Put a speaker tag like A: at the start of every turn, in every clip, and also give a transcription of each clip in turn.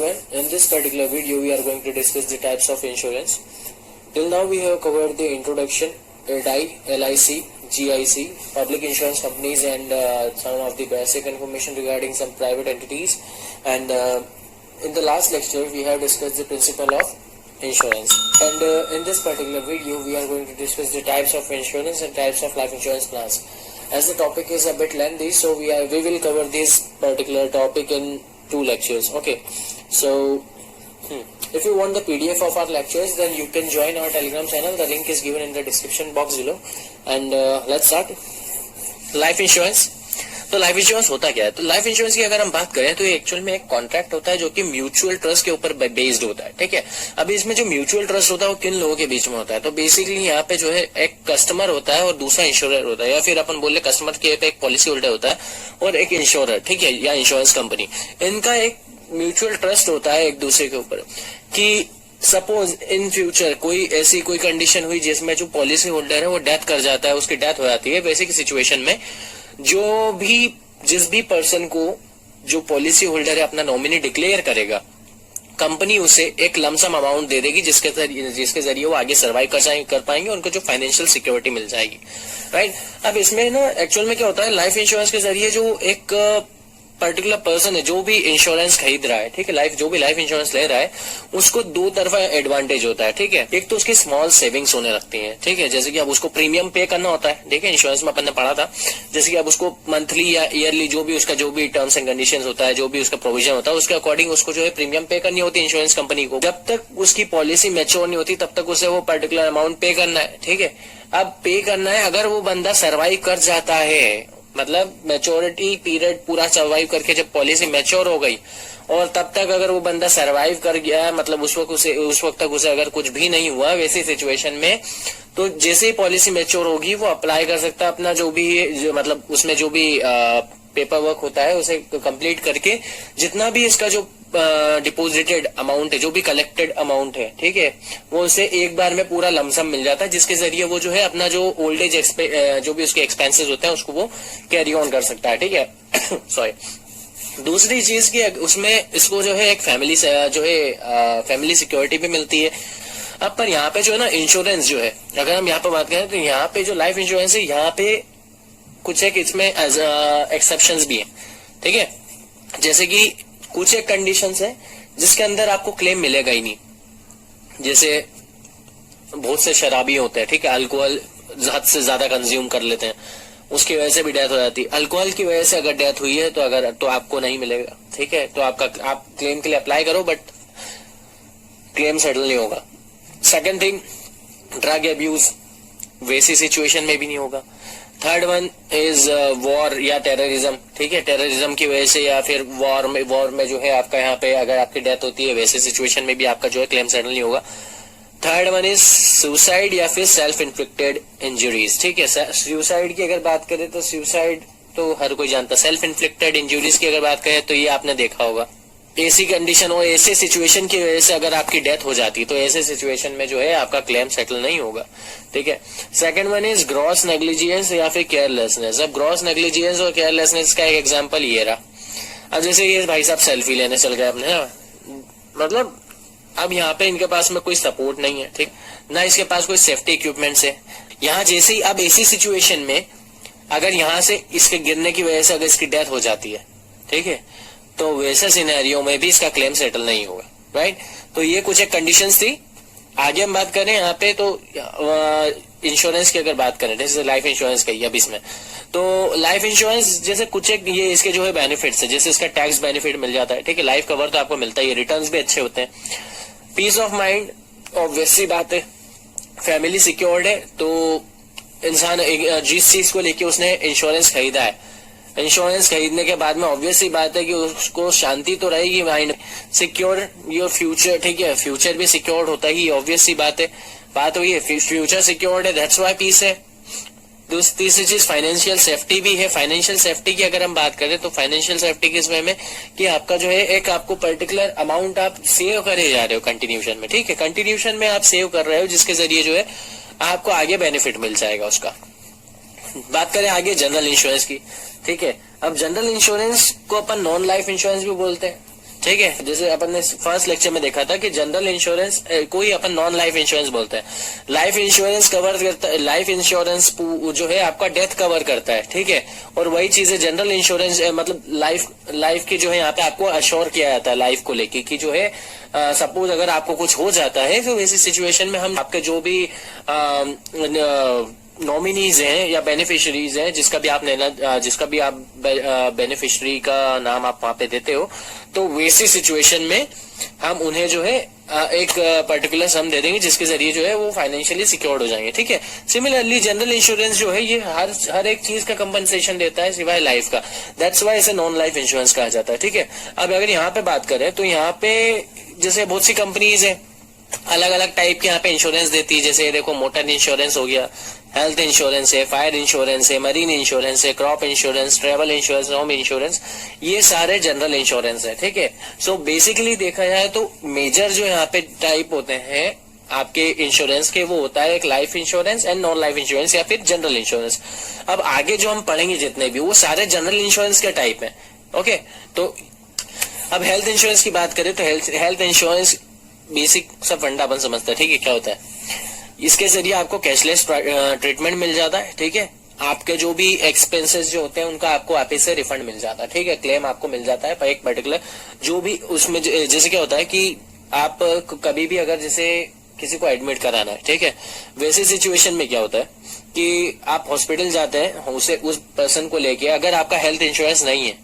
A: everyone, in this particular video we are going to discuss the types of insurance. Till now we have covered the introduction, ADI, LIC, GIC, public insurance companies and some of the basic information regarding some private entities, and in the last lecture we have discussed the principle of insurance, and in this particular video we are going to discuss the types of insurance and types of life insurance plans. As the topic is a bit lengthy, so we will cover this particular topic in 2 lectures. Okay, so if you want the PDF of our lectures, then you can join our Telegram channel. The link is given in the description box below. And let's start. Life insurance. तो life insurance होता क्या है? तो life insurance की अगर हम बात करें तो एक्चुअल में एक कॉन्ट्रैक्ट होता है जो कि म्यूचुअल ट्रस्ट के ऊपर बेस्ड होता है. ठीक है, अभी इसमें जो म्यूचुअल ट्रस्ट होता है वो किन लोगों के बीच में होता है? तो बेसिकली यहाँ पे जो है एक कस्टमर होता है और दूसरा इंश्योरर होता है, या फिर अपन बोले कस्टमर के पे एक पॉलिसी होल्डर होता है और एक इंश्योरर. ठीक है, या इंश्योरेंस कंपनी. इनका एक म्यूचुअल ट्रस्ट होता है एक दूसरे के ऊपर कि सपोज इन फ्यूचर कोई कंडीशन हुई जिसमें जो पॉलिसी होल्डर है वो डेथ कर जाता है, उसकी डेथ हो जाती है. वैसे की सिचुएशन में जिस भी पर्सन को जो पॉलिसी होल्डर है अपना नॉमिनी डिक्लेयर करेगा, कंपनी उसे एक लमसम अमाउंट दे देगी जिसके जरिए वो आगे सर्वाइव कर पाएंगे, उनको जो फाइनेंशियल सिक्योरिटी मिल जाएगी. राइट. अब इसमें ना एक्चुअल में क्या होता है, लाइफ इंश्योरेंस के जरिए जो एक पर्टिकुलर पर्सन है जो भी इंश्योरेंस खरीद रहा है, ठीक है, जो भी लाइफ इंश्योरेंस ले रहा है, उसको 2 तरफा एडवांटेज होता है. ठीक है, एक तो उसकी स्मॉल सेविंग्स होने लगती हैं. ठीक है, जैसे कि अब उसको प्रीमियम पे करना होता है. ठीक है, इंश्योरेंस में अपन ने पढ़ा था, जैसे कि अब उसको मंथली या ईयरली जो भी टर्म्स एंड कंडीशंस होता है, जो भी उसका प्रोविजन होता है, उसके अकॉर्डिंग उसको जो है प्रीमियम पे करनी होती है इंश्योरेंस कंपनी को. जब तक उसकी पॉलिसी मैच्योर नहीं होती तब तक उसे वो पर्टिकुलर अमाउंट पे करना है. ठीक है, अब पे करना है. अगर वो बंदा सर्वाइव कर जाता है, मतलब मैच्योरिटी पीरियड पूरा सर्वाइव करके जब पॉलिसी मैच्योर हो गई और तब तक अगर वो बंदा सर्वाइव कर गया, मतलब उस वक्त तक उसे अगर कुछ भी नहीं हुआ, वैसी सिचुएशन में तो जैसे ही पॉलिसी मैच्योर होगी वो अप्लाई कर सकता है अपना मतलब उसमें जो भी पेपर वर्क होता है उसे कंप्लीट करके, जितना भी इसका जो डिपोजिटेड अमाउंट है, जो भी कलेक्टेड अमाउंट है, ठीक है, वो उसे एक बार में पूरा लमसम मिल जाता है, जिसके जरिए वो जो है अपना जो ओल्ड एज जो भी उसके एक्सपेंसेस होते हैं उसको वो कैरी ऑन कर सकता है. ठीक है. सॉरी. दूसरी चीज की उसमें इसको जो है एक फैमिली सिक्योरिटी भी मिलती है. अब पर यहाँ पे जो है ना इंश्योरेंस जो है, अगर हम यहाँ पे बात करें तो यहाँ पे जो लाइफ इंश्योरेंस है, यहाँ पे कुछ एक इसमें एक्सेप्शंस भी है. ठीक है, जैसे कि कुछ एक कंडीशंस है जिसके अंदर आपको क्लेम मिलेगा ही नहीं. जैसे बहुत से शराबी होते हैं, ठीक है, अल्कोहल हद से ज्यादा कंज्यूम कर लेते हैं, उसकी वजह से भी डेथ हो जाती है. अल्कोहल की वजह से अगर डेथ हुई है तो आपको नहीं मिलेगा. ठीक है, तो आप क्लेम के लिए अप्लाई करो बट क्लेम सेटल नहीं होगा. सेकेंड थिंग, ड्रग एब्यूज, वैसी सिचुएशन में भी नहीं होगा. थर्ड वन इज वॉर या टेररिज्म. ठीक है, टेररिज्म की वजह से या फिर वॉर में जो है आपका यहाँ पे अगर आपकी डेथ होती है, वैसे सिचुएशन में भी आपका जो है क्लेम सेटल नहीं होगा. थर्ड वन इज सुसाइड या फिर सेल्फ इन्फ्लिक्टेड इंजुरीज. ठीक है, सुसाइड की अगर बात करें तो सुसाइड तो हर कोई जानता है. सेल्फ इन्फ्लिक्टेड इंजुरीज की अगर बात करें तो ये आपने देखा होगा. ऐसी कंडीशन और ऐसे सिचुएशन की वजह से अगर आपकी डेथ हो जाती है तो ऐसे सिचुएशन में जो है आपका क्लेम सेटल नहीं होगा. ठीक है. सेकंड वन इज ग्रॉस नेग्लिजियंस या फिर केयरलेसनेस. अब ग्रॉस नेग्लिजियंस और केयरलेसनेस का एक एग्जांपल ये रहा. अब जैसे ये भाई साहब सेल्फी लेने चल गए अपने, मतलब अब यहाँ पे इनके पास में कोई सपोर्ट नहीं है, ठीक, ना इसके पास कोई सेफ्टी इक्विपमेंट्स है. यहाँ जैसे ही अब ऐसी सिचुएशन में अगर यहाँ से इसके गिरने की वजह से अगर इसकी डेथ हो जाती है, ठीक है, तो वैसे सिनेरियो में भी इसका क्लेम सेटल नहीं होगा. राइट. तो ये कुछ एक कंडीशंस थी. आगे हम बात करें यहाँ पे तो इंश्योरेंस की अगर बात करें, जैसे लाइफ इंश्योरेंस कही अब इसमें, तो लाइफ इंश्योरेंस जैसे कुछ एक ये इसके जो है बेनिफिट्स है, जैसे इसका टैक्स बेनिफिट मिल जाता है. ठीक है, लाइफ कवर तो आपको मिलता है, रिटर्न्स भी अच्छे होते हैं. पीस ऑफ माइंड, ऑब्वियसली बात है, फैमिली सिक्योर्ड है. तो इंसान जिस चीज को लेके उसने इंश्योरेंस खरीदा है, इंश्योरेंस खरीदने के बाद में ऑब्वियसली बात है कि उसको शांति तो रहेगी माइंड, सिक्योर योर फ्यूचर. ठीक है, फ्यूचर भी सिक्योर्ड होता ही, ऑब्वियसली बात है. बात हुई है फ्यूचर सिक्योर्ड है, दैट्स व्हाई पीस है. तीसरी चीज फाइनेंशियल सेफ्टी भी है. फाइनेंशियल सेफ्टी की अगर हम बात करें तो फाइनेंशियल सेफ्टी किस वे में कि आपका जो है एक आपको पर्टिकुलर अमाउंट आप सेव करे जा रहे हो कंटिन्यूशन में. ठीक है, कंटिन्यूशन में आप सेव कर रहे हो जिसके जरिए जो है आपको आगे बेनिफिट मिल जाएगा उसका. बात करें आगे जनरल इंश्योरेंस की. ठीक है, अब जनरल इंश्योरेंस को अपन नॉन लाइफ इंश्योरेंस भी बोलते हैं. ठीक है। जैसे अपन ने फर्स्ट लेक्चर में देखा था कि जनरल इंश्योरेंस कोई अपन नॉन लाइफ इंश्योरेंस बोलते हैं। लाइफ इंश्योरेंस कवर करता है, लाइफ इंश्योरेंस जो है आपका डेथ कवर करता है, ठीक है। और वही चीज है जनरल इंश्योरेंस, मतलब लाइफ की जो है यहाँ पे आपको अश्योर किया जाता है लाइफ को लेके कि जो है सपोज अगर आपको कुछ हो जाता है तो ऐसी सिचुएशन में हम आपके जो भी नॉमिनीज हैं या बेनिफिशियरीज हैं, जिसका भी आप बेनिफिशियरी का नाम आप वहां पे देते हो, तो वैसी सिचुएशन में हम उन्हें जो है एक पर्टिकुलर सम दे देंगे जिसके जरिए जो है वो फाइनेंशियली सिक्योर्ड हो जाएंगे, ठीक है। सिमिलरली जनरल इंश्योरेंस जो है ये हर एक चीज का कंपनसेशन देता है सिवाय लाइफ का। दैट्स वाई इसे नॉन लाइफ इंश्योरेंस कहा जाता है, ठीक है। अब अगर यहाँ पे बात करें तो यहाँ पे जैसे बहुत सी कंपनीज है अलग अलग टाइप के यहाँ पे इंश्योरेंस देती है। जैसे देखो मोटर इंश्योरेंस हो गया, हेल्थ इंश्योरेंस है, फायर इंश्योरेंस है, मरीन इंश्योरेंस है, crop insurance, travel insurance, home insurance, ये सारे जनरल इंश्योरेंस है, ठीक है। सो बेसिकली देखा जाए तो मेजर जो यहाँ पे टाइप होते हैं आपके इंश्योरेंस के वो होता है एक life insurance and non life insurance या फिर जनरल इंश्योरेंस। अब आगे जो हम पढ़ेंगे जितने भी वो सारे जनरल इंश्योरेंस के टाइप है, ओके। तो अब हेल्थ इंश्योरेंस की बात करें तो हेल्थ इंश्योरेंस बेसिक सब फंडा अपन समझते हैं, ठीक है। क्या होता है, इसके जरिए आपको कैशलेस ट्रीटमेंट मिल जाता है, ठीक है। आपके जो भी एक्सपेंसेस जो होते हैं उनका आपको वापस से रिफंड मिल जाता है, ठीक है। क्लेम आपको मिल जाता है एक पर्टिकुलर जो भी उसमें जैसे क्या होता है कि आप कभी भी अगर जैसे किसी को एडमिट कराना है, ठीक है, वैसे सिचुएशन में क्या होता है कि आप हॉस्पिटल जाते हैं, उस पर्सन को लेके, अगर आपका हेल्थ इंश्योरेंस नहीं है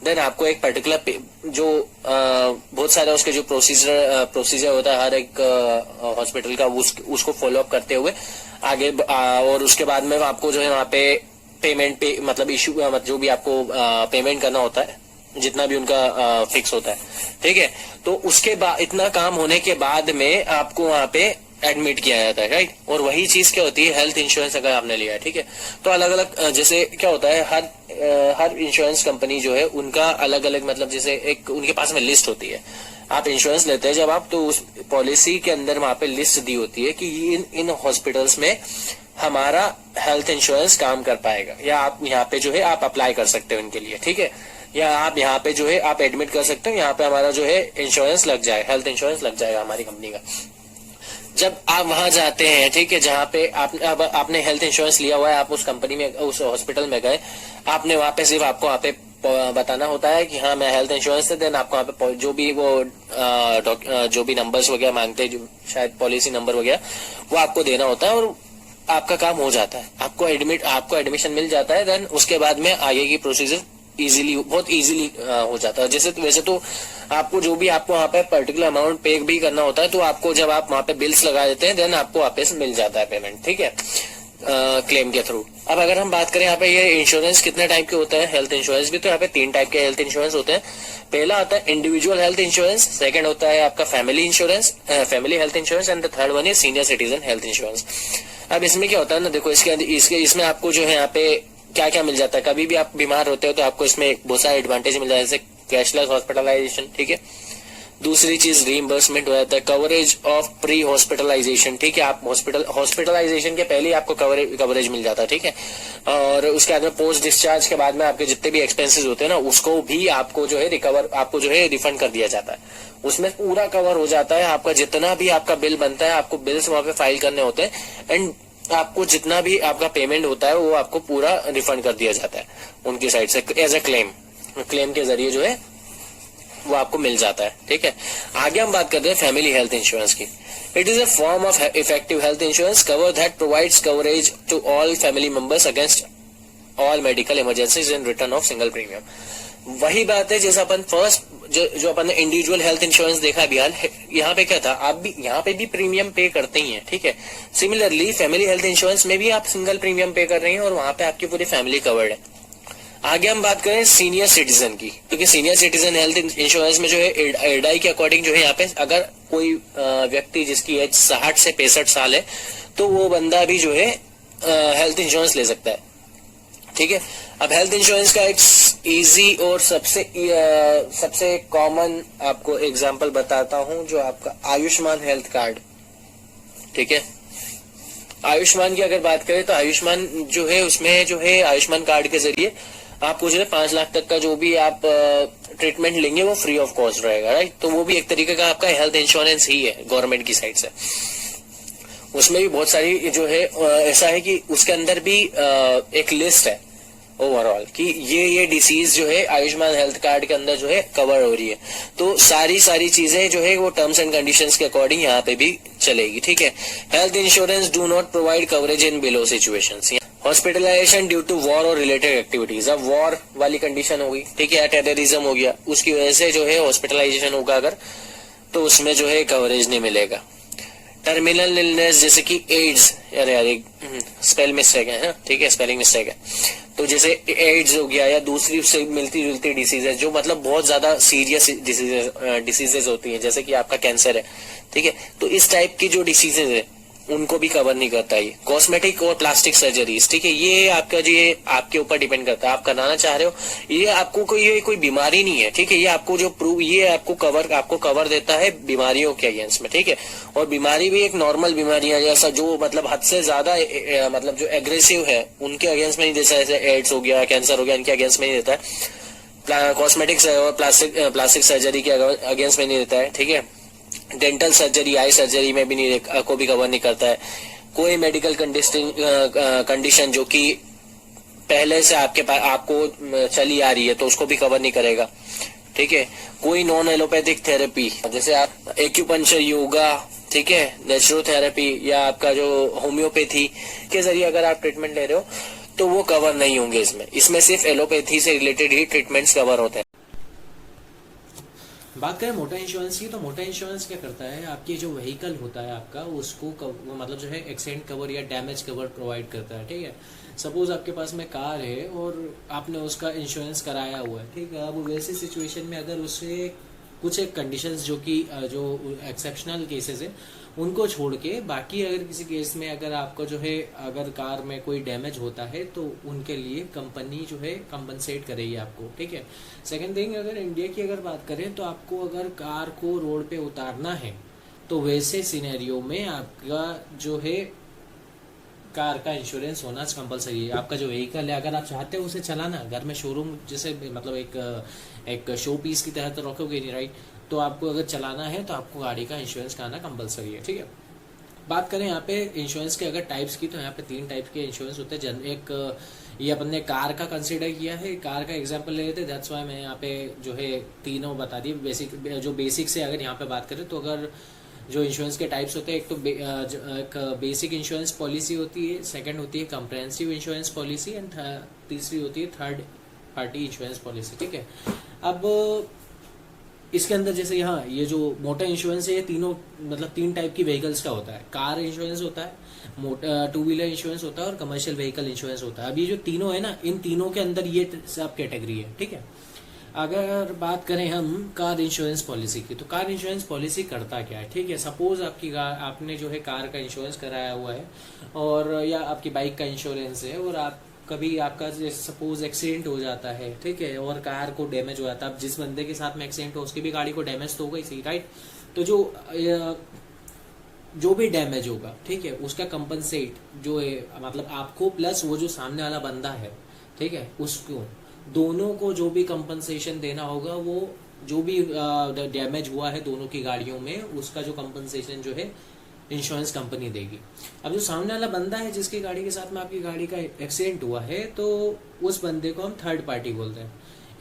A: देन आपको एक पर्टिकुलर जो बहुत सारे उसके जो प्रोसीजर होता है हर एक हॉस्पिटल का उसको फॉलो अप करते हुए आगे और उसके बाद में आपको जो है वहाँ पे पेमेंट मतलब इशू जो भी आपको पेमेंट करना होता है जितना भी उनका फिक्स होता है, ठीक है। तो उसके बाद इतना काम होने के बाद में आपको वहाँ पे एडमिट किया जाता है, राइट। और वही चीज क्या होती है हेल्थ इंश्योरेंस अगर आपने लिया है, ठीक है। तो अलग अलग जैसे क्या होता है हर इंश्योरेंस कंपनी जो है उनका अलग अलग मतलब जैसे एक उनके पास में लिस्ट होती है। आप इंश्योरेंस लेते हैं जब आप तो उस पॉलिसी के अंदर वहां पे लिस्ट दी होती है कि इन हॉस्पिटल्स में हमारा हेल्थ इंश्योरेंस काम कर पाएगा या आप यहाँ पे जो है आप अप्लाई कर सकते हो इनके लिए, ठीक है। या आप यहाँ पे जो है आप एडमिट कर सकते हो, यहाँ पे हमारा जो है इंश्योरेंस लग जाए, हेल्थ इंश्योरेंस लग जाएगा हमारी कंपनी का। जब आप वहां जाते हैं, ठीक है, जहाँ पे आपने हेल्थ इंश्योरेंस लिया हुआ है, आप उस कंपनी में उस हॉस्पिटल में गए, आपने वहां पे सिर्फ आपको वहां पे बताना होता है कि हाँ मैं हेल्थ इंश्योरेंस है। देन आपको वहां पे जो भी वो जो भी नंबर्स वगैरह मांगते हैं, जो शायद पॉलिसी नंबर वगैरह, वो आपको देना होता है और आपका काम हो जाता है, आपको एडमिशन मिल जाता है। देन उसके बाद में आगे की प्रोसीजर बहुत इजीली हो जाता है। वैसे तो आपको जो भी आपको वहाँ पे पर्टिकुलर अमाउंट पे भी करना होता है, तो आपको जब आप वहाँ पे बिल्स लगा देते हैं देन आपको वापस मिल जाता है पेमेंट, ठीक है, क्लेम के थ्रू। अब अगर हम बात करें यहाँ पे ये इंश्योरेंस कितने टाइप के होते हैं, हेल्थ इंश्योरेंस भी, तो यहाँ पे 3 टाइप के हेल्थ इंश्योरेंस होते हैं। पहला आता है इंडिविजुअल हेल्थ इंश्योरेंस, सेकंड होता है आपका family insurance, family health insurance, and the third one is senior citizen health insurance. अब इसमें क्या होता है ना, देखो इसमें आपको जो है यहाँ पे क्या क्या मिल जाता है। कभी भी आप बीमार होते हो तो आपको इसमें बहुत सारे एडवांटेज मिल जाते हैं, जैसे कैशलेस हॉस्पिटलाइजेशन, ठीक है। दूसरी चीज रीइंबर्समेंट हो जाता है, कवरेज ऑफ प्री हॉस्पिटलाइजेशन, ठीक है। आप हॉस्पिटलाइजेशन के पहले ही आपको कवरेज मिल जाता है, ठीक है। और उसके बाद में पोस्ट डिस्चार्ज के बाद में आपके जितने भी एक्सपेंसेस होते हैं ना, उसको भी आपको जो है आपको जो है रिफंड कर दिया जाता है। उसमें पूरा कवर हो जाता है आपका जितना भी आपका बिल बनता है, आपको बिल्स वहां पे फाइल करने होते हैं एंड आपको जितना भी आपका पेमेंट होता है वो आपको पूरा रिफंड कर दिया जाता है उनकी साइड से एज ए क्लेम के जरिए जो है वो आपको मिल जाता है, ठीक है। आगे हम बात करते हैं फैमिली हेल्थ इंश्योरेंस की। It is a form of effective health insurance cover that provides coverage to all family members against all medical emergencies in return of single premium. वही बात है जैसे अपन फर्स्ट जो अपन ने इंडिविजुअल हेल्थ इंश्योरेंस देखा बिहार, यहाँ पे क्या था, आप भी यहाँ पे भी प्रीमियम पे करते ही हैं, ठीक है। सिमिलरली फैमिली हेल्थ इंश्योरेंस में भी आप सिंगल प्रीमियम पे कर रहे हैं और वहां पे आपकी पूरी फैमिली कवर्ड है। आगे हम बात करें सीनियर सिटीजन की, क्योंकि सीनियर सिटीजन हेल्थ इंश्योरेंस में जो है एडाई के अकॉर्डिंग जो है यहाँ पे अगर कोई व्यक्ति जिसकी एज 60 से 65 साल है तो वो बंदा भी जो है हेल्थ इंश्योरेंस ले सकता है, ठीक है। अब हेल्थ इंश्योरेंस का एक इजी और सबसे कॉमन आपको एग्जांपल बताता हूं, जो आपका आयुष्मान हेल्थ कार्ड, ठीक है। आयुष्मान की अगर बात करें तो आयुष्मान जो है उसमें जो है आयुष्मान कार्ड के जरिए आपको जो है 5 लाख तक का जो भी आप ट्रीटमेंट लेंगे वो फ्री ऑफ कॉस्ट रहेगा, राइट। तो वो भी एक तरीके का आपका हेल्थ इंश्योरेंस ही है गवर्नमेंट की साइड से। उसमें भी बहुत सारी जो है ऐसा है कि उसके अंदर भी एक लिस्ट है ओवरऑल कि ये डिसीज जो है आयुष्मान हेल्थ कार्ड के अंदर जो है कवर हो रही है। तो सारी चीजें जो है वो टर्म्स एंड कंडीशंस के अकॉर्डिंग यहाँ पे भी चलेगी, ठीक है। Health insurance do not provide coverage in below situations. Hospitalisation due to war और रिलेटेड एक्टिविटीज, अब वॉर वाली कंडीशन होगी, ठीक है, या टेररिज्म हो गया, उसकी वजह से जो है हॉस्पिटलाइजेशन होगा अगर, तो उसमें जो है कवरेज नहीं मिलेगा। टर्मिनल इलनेस जैसे कि एड्स, अरे स्पेल मिस्टेक है, ठीक है, स्पेलिंग मिस्टेक है। तो जैसे एड्स हो गया या दूसरी से मिलती जुलती डिसीजेज जो मतलब बहुत ज्यादा सीरियस डिसीजेज होती हैं, जैसे कि आपका कैंसर है, ठीक है, तो इस टाइप की जो डिसीजेज है उनको भी कवर नहीं करता ये। कॉस्मेटिक और प्लास्टिक सर्जरीज, ठीक है, ये आपका जो ये आपके ऊपर डिपेंड करता है, आप कराना चाह रहे हो, ये आपको कोई बीमारी नहीं है, ठीक है, ये आपको जो प्रूव ये आपको कवर देता है बीमारियों के अगेंस्ट में, ठीक है। और बीमारी भी एक नॉर्मल बीमारियां जैसा जो मतलब हद से ज्यादा मतलब जो एग्रेसिव है उनके अगेंस्ट में नहीं देता है, जैसे एड्स हो गया, कैंसर हो गया, इनके अगेंस्ट में नहीं देता है। कॉस्मेटिक्स और प्लास्टिक सर्जरी के अगेंस्ट में नहीं देता है, ठीक है। डेंटल सर्जरी, आई सर्जरी में भी नहीं को भी कवर नहीं करता है। कोई मेडिकल कंडीशन जो कि पहले से आपको चली आ रही है तो उसको भी कवर नहीं करेगा, ठीक है। कोई नॉन एलोपैथिक थेरेपी जैसे आप एक्यूपंक्चर, योगा, ठीक है, नेचुरोथेरेपी या आपका जो होम्योपैथी के जरिए अगर आप ट्रीटमेंट ले रहे हो तो वो कवर नहीं होंगे इसमें सिर्फ एलोपैथी से रिलेटेड ही ट्रीटमेंट्स कवर होते हैं।
B: बात करें मोटर इंश्योरेंस की, तो मोटर इंश्योरेंस क्या करता है, आपकी जो व्हीकल होता है आपका उसको मतलब जो है एक्सीडेंट कवर या डैमेज कवर प्रोवाइड करता है, ठीक है। सपोज आपके पास में कार है और आपने उसका इंश्योरेंस कराया हुआ है, ठीक है। अब वैसी सिचुएशन में अगर उससे कुछ एक कंडीशंस जो कि जो एक्सेप्शनल केसेस है उनको छोड़ के बाकी अगर किसी केस में अगर आपको जो है अगर कार में कोई डैमेज होता है तो उनके लिए कंपनी जो है कंपनसेट करेगी आपको, ठीक है। सेकंड थिंग, अगर इंडिया की अगर बात करें तो आपको अगर कार को रोड पे उतारना है तो वैसे सिनेरियो में आपका जो है कार का इंश्योरेंस होना कंपलसरी है। आपका जो व्हीकल है अगर आप चाहते हो उसे चलाना घर में शोरूम जैसे मतलब एक शो पीस की तरह तो रखोगे नहीं, राइट। तो आपको अगर चलाना है तो आपको गाड़ी का इंश्योरेंस कराना कंपलसरी है, ठीक है। बात करें यहाँ पे इंश्योरेंस के अगर टाइप्स की, तो यहाँ पे 3 टाइप के इंश्योरेंस होते हैं। एक ये अपन ने कार का कंसीडर किया है, कार का एग्जांपल ले लेते हैं, दैट्स व्हाई मैं यहाँ पे जो है तीनों बता दिए। बेसिक से अगर यहाँ पे बात करें तो अगर जो इंश्योरेंस के टाइप्स होते हैं, एक तो एक बेसिक इंश्योरेंस पॉलिसी होती है, सेकंड होती है कंप्रहेंसिव इंश्योरेंस पॉलिसी एंड तीसरी होती है थर्ड पार्टी इंश्योरेंस पॉलिसी, ठीक है। अब इसके अंदर जैसे यहाँ ये जो मोटर इंश्योरेंस है ये तीनों मतलब 3 टाइप की व्हीकल्स का होता है। कार इंश्योरेंस होता है, मोटर 2 व्हीलर इंश्योरेंस होता है और कमर्शियल व्हीकल इंश्योरेंस होता है। अब ये जो तीनों है ना, इन तीनों के अंदर ये सब कैटेगरी है, ठीक है। अगर बात करें हम कार इंश्योरेंस पॉलिसी की, तो कार इंश्योरेंस पॉलिसी करता क्या है, ठीक है। सपोज आपने जो है कार का इंश्योरेंस कराया हुआ है और या आपकी बाइक का इंश्योरेंस है और आप कभी आपका सपोज एक्सीडेंट हो जाता है, ठीक है, और कार को डैमेज हो जाता है। अब जिस बंदे के साथ में एक्सीडेंट हो उसकी भी गाड़ी को डैमेज तो होगा ही, राइट। तो जो भी डैमेज होगा, ठीक है, उसका कंपनसेट जो है मतलब आपको प्लस वो जो सामने वाला बंदा है, ठीक है, उसको दोनों को जो भी कंपनसेशन देना होगा वो जो भी डैमेज हुआ है दोनों की गाड़ियों में उसका जो कंपनसेशन जो है इंश्योरेंस कंपनी देगी। अब जो सामने वाला बंदा है जिसकी गाड़ी के साथ में आपकी गाड़ी का एक्सीडेंट हुआ है तो उस बंदे को हम थर्ड पार्टी बोलते हैं।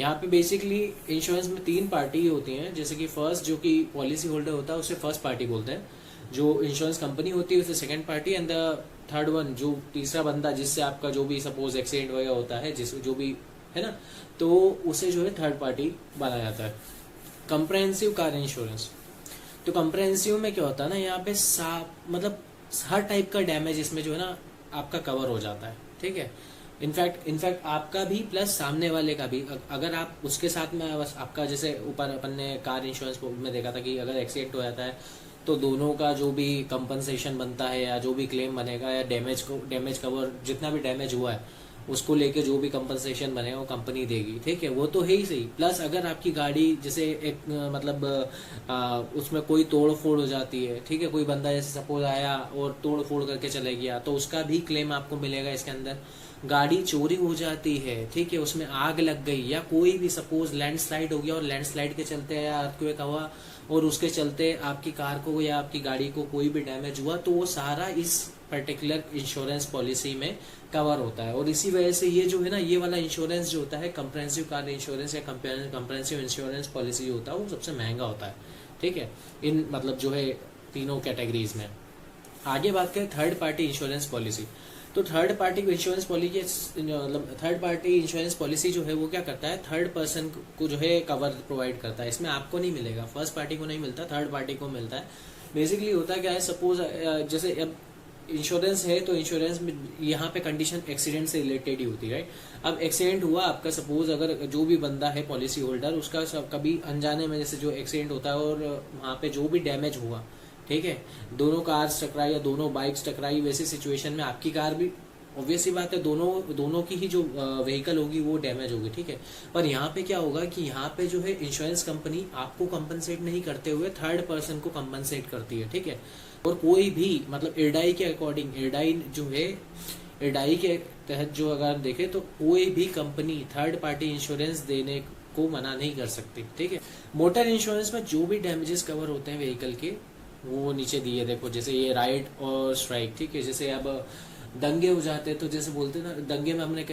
B: यहाँ पे बेसिकली इंश्योरेंस में 3 पार्टी होती हैं, जैसे कि फर्स्ट जो कि पॉलिसी होल्डर होता है उसे फर्स्ट पार्टी बोलते हैं, जो इंश्योरेंस कंपनी होती है उसे second party and the third one जो तीसरा बंदा जिससे आपका जो भी सपोज एक्सीडेंट वगैरह होता है जिस जो भी है ना, तो उसे जो है थर्ड पार्टी बनाया जाता है। कंप्रहेंसिव कार इंश्योरेंस, तो कंप्रहेंसिव में क्या होता है ना, यहाँ पे मतलब हर टाइप का डैमेज इसमें जो है ना आपका कवर हो जाता है, ठीक है। इनफैक्ट आपका भी प्लस सामने वाले का भी। अगर आप उसके साथ में बस आपका जैसे ऊपर अपन ने कार इंश्योरेंस में देखा था कि अगर एक्सीडेंट हो जाता है तो दोनों का जो भी कंपनसेशन बनता है या जो भी क्लेम बनेगा या डैमेज कवर जितना भी डैमेज हुआ है उसको लेके जो भी कंपनसेशन बनेगा वो कंपनी देगी, ठीक है। वो तो है ही सही। प्लस अगर आपकी गाड़ी जैसे एक मतलब उसमें कोई तोड़ फोड़ हो जाती है, ठीक है, कोई बंदा जैसे सपोज आया और तोड़ फोड़ करके चले गया तो उसका भी क्लेम आपको मिलेगा इसके अंदर। गाड़ी चोरी हो जाती है, ठीक है, उसमें आग लग गई, या कोई भी सपोज लैंडस्लाइड हो गया और लैंडस्लाइड के चलते या अर्थक्वेक हुआ और उसके चलते आपकी कार को या आपकी गाड़ी को कोई भी डैमेज हुआ, तो वो सारा इस पर्टिकुलर इंश्योरेंस पॉलिसी में कवर होता है। और इसी वजह से ये जो है ना, ये वाला इंश्योरेंस जो होता है कंप्रेहेंसिव कार इंश्योरेंस या कंप्रेहेंसिव इंश्योरेंस पॉलिसी जो होता है वो सबसे महंगा होता है, ठीक है, इन मतलब जो है तीनों कैटेगरीज में। आगे बात करें थर्ड पार्टी इंश्योरेंस पॉलिसी। तो थर्ड पार्टी इंश्योरेंस पॉलिसी मतलब थर्ड पार्टी इंश्योरेंस पॉलिसी जो है वो क्या करता है, थर्ड पर्सन को जो है कवर प्रोवाइड करता है। इसमें आपको नहीं मिलेगा, फर्स्ट पार्टी को नहीं मिलता, थर्ड पार्टी को मिलता है। बेसिकली होता क्या है, सपोज जैसे अब इंश्योरेंस है तो इंश्योरेंस में यहाँ पे कंडीशन एक्सीडेंट से रिलेटेड ही होती है, राइट। अब एक्सीडेंट हुआ आपका, सपोज अगर जो भी बंदा है पॉलिसी होल्डर, उसका कभी अनजाने में जैसे जो एक्सीडेंट होता है और वहाँ पे जो भी डैमेज हुआ, ठीक है, दोनों कार्स टकराई या दोनों बाइक्स टकराई, वैसी सिचुएशन में आपकी कार भी ऑब्वियस ही बात है दोनों की ही जो व्हीकल होगी वो डैमेज होगी, ठीक है। पर यहाँ पे क्या होगा कि यहाँ पे जो है इंश्योरेंस कंपनी आपको कंपनसेट नहीं करते हुए थर्ड पर्सन को कंपनसेट करती है, ठीक है। और कोई भी मतलब इरडाई के अकॉर्डिंग, इरडाई जो है इरडाई के तहत जो अगर देखें तो कोई भी कंपनी थर्ड पार्टी इंश्योरेंस देने को मना नहीं कर सकती, ठीक है। मोटर इंश्योरेंस में जो भी डैमेजेस कवर होते हैं व्हीकल के वो नीचे दिए, देखो जैसे ये राइट और स्ट्राइक, ठीक है। जैसे अब दंगे हो जाते हैं तो जैसे बोलते हैं ना, दंगे में हमने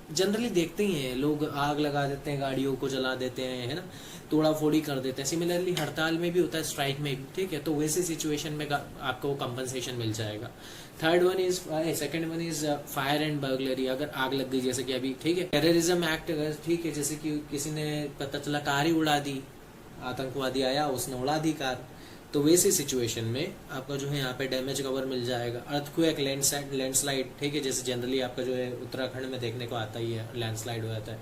B: जनरली देखते ही हैं, लोग आग लगा देते हैं, गाड़ियों को जला देते हैं, है ना, तोड़ा फोड़ी कर देते हैं। सिमिलरली हड़ताल में भी होता है, स्ट्राइक में भी, ठीक है। तो वैसे सिचुएशन में आपको कंपनसेशन मिल जाएगा। Second one is fire and burglary, अगर आग लग गई जैसे कि अभी, ठीक है। टेररिज्म एक्ट अगर, ठीक है, जैसे कि किसी ने पता चला कार ही उड़ा दी, आतंकवादी आया उसने उड़ा दी कार, तो वैसी सिचुएशन में आपका जो है यहाँ पे डैमेज कवर मिल जाएगा। अर्थक्वेक, लैंडस्लाइड, ठीक है, जैसे जनरली आपका जो है उत्तराखंड में देखने को आता ही है, लैंडस्लाइड हो जाता है,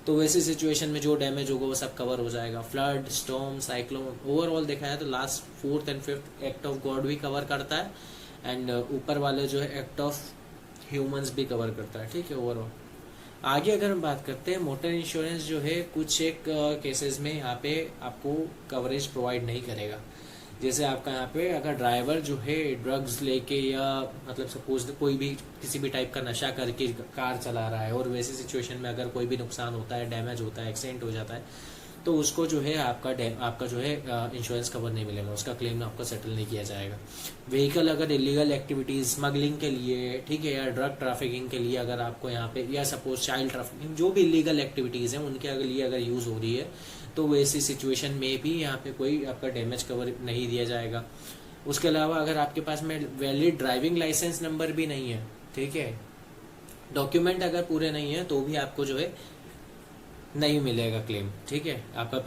B: तो वैसी सिचुएशन में जो डैमेज होगा वो सब कवर हो जाएगा। फ्लड, स्टॉर्म, साइक्लोन, ओवरऑल देखा है तो last 4th and 5th act of God भी कवर करता है, एंड ऊपर वाले जो है एक्ट ऑफ ह्यूमंस भी कवर करता है, ठीक है, ओवरऑल। आगे अगर हम बात करते हैं, मोटर इंश्योरेंस जो है कुछ एक केसेस में यहाँ पे आपको कवरेज प्रोवाइड नहीं करेगा। जैसे आपका यहाँ पे अगर ड्राइवर जो है ड्रग्स लेके या मतलब सपोज कोई भी किसी भी टाइप का नशा करके कार चला रहा है और वैसी सिचुएशन में अगर कोई भी नुकसान होता है, डैमेज होता है, एक्सीडेंट हो जाता है, तो उसको जो है आपका जो है इंश्योरेंस कवर नहीं मिलेगा, उसका क्लेम आपको सेटल नहीं किया जाएगा। व्हीकल अगर इलीगल एक्टिविटीज, स्मगलिंग के लिए, ठीक है, या ड्रग ट्रैफिकिंग के लिए अगर आपको यहाँ पे, या सपोज चाइल्ड ट्रैफिकिंग, जो भी इलीगल एक्टिविटीज हैं उनके लिए अगर यूज हो रही है, तो वैसी सिचुएशन में भी यहाँ पे कोई आपका डैमेज कवर नहीं दिया जाएगा। उसके अलावा अगर आपके पास में वैलिड ड्राइविंग लाइसेंस नंबर भी नहीं है, ठीक है, डॉक्यूमेंट अगर पूरे नहीं है, तो भी आपको जो है नहीं मिलेगा क्लेम, ठीक है। आपके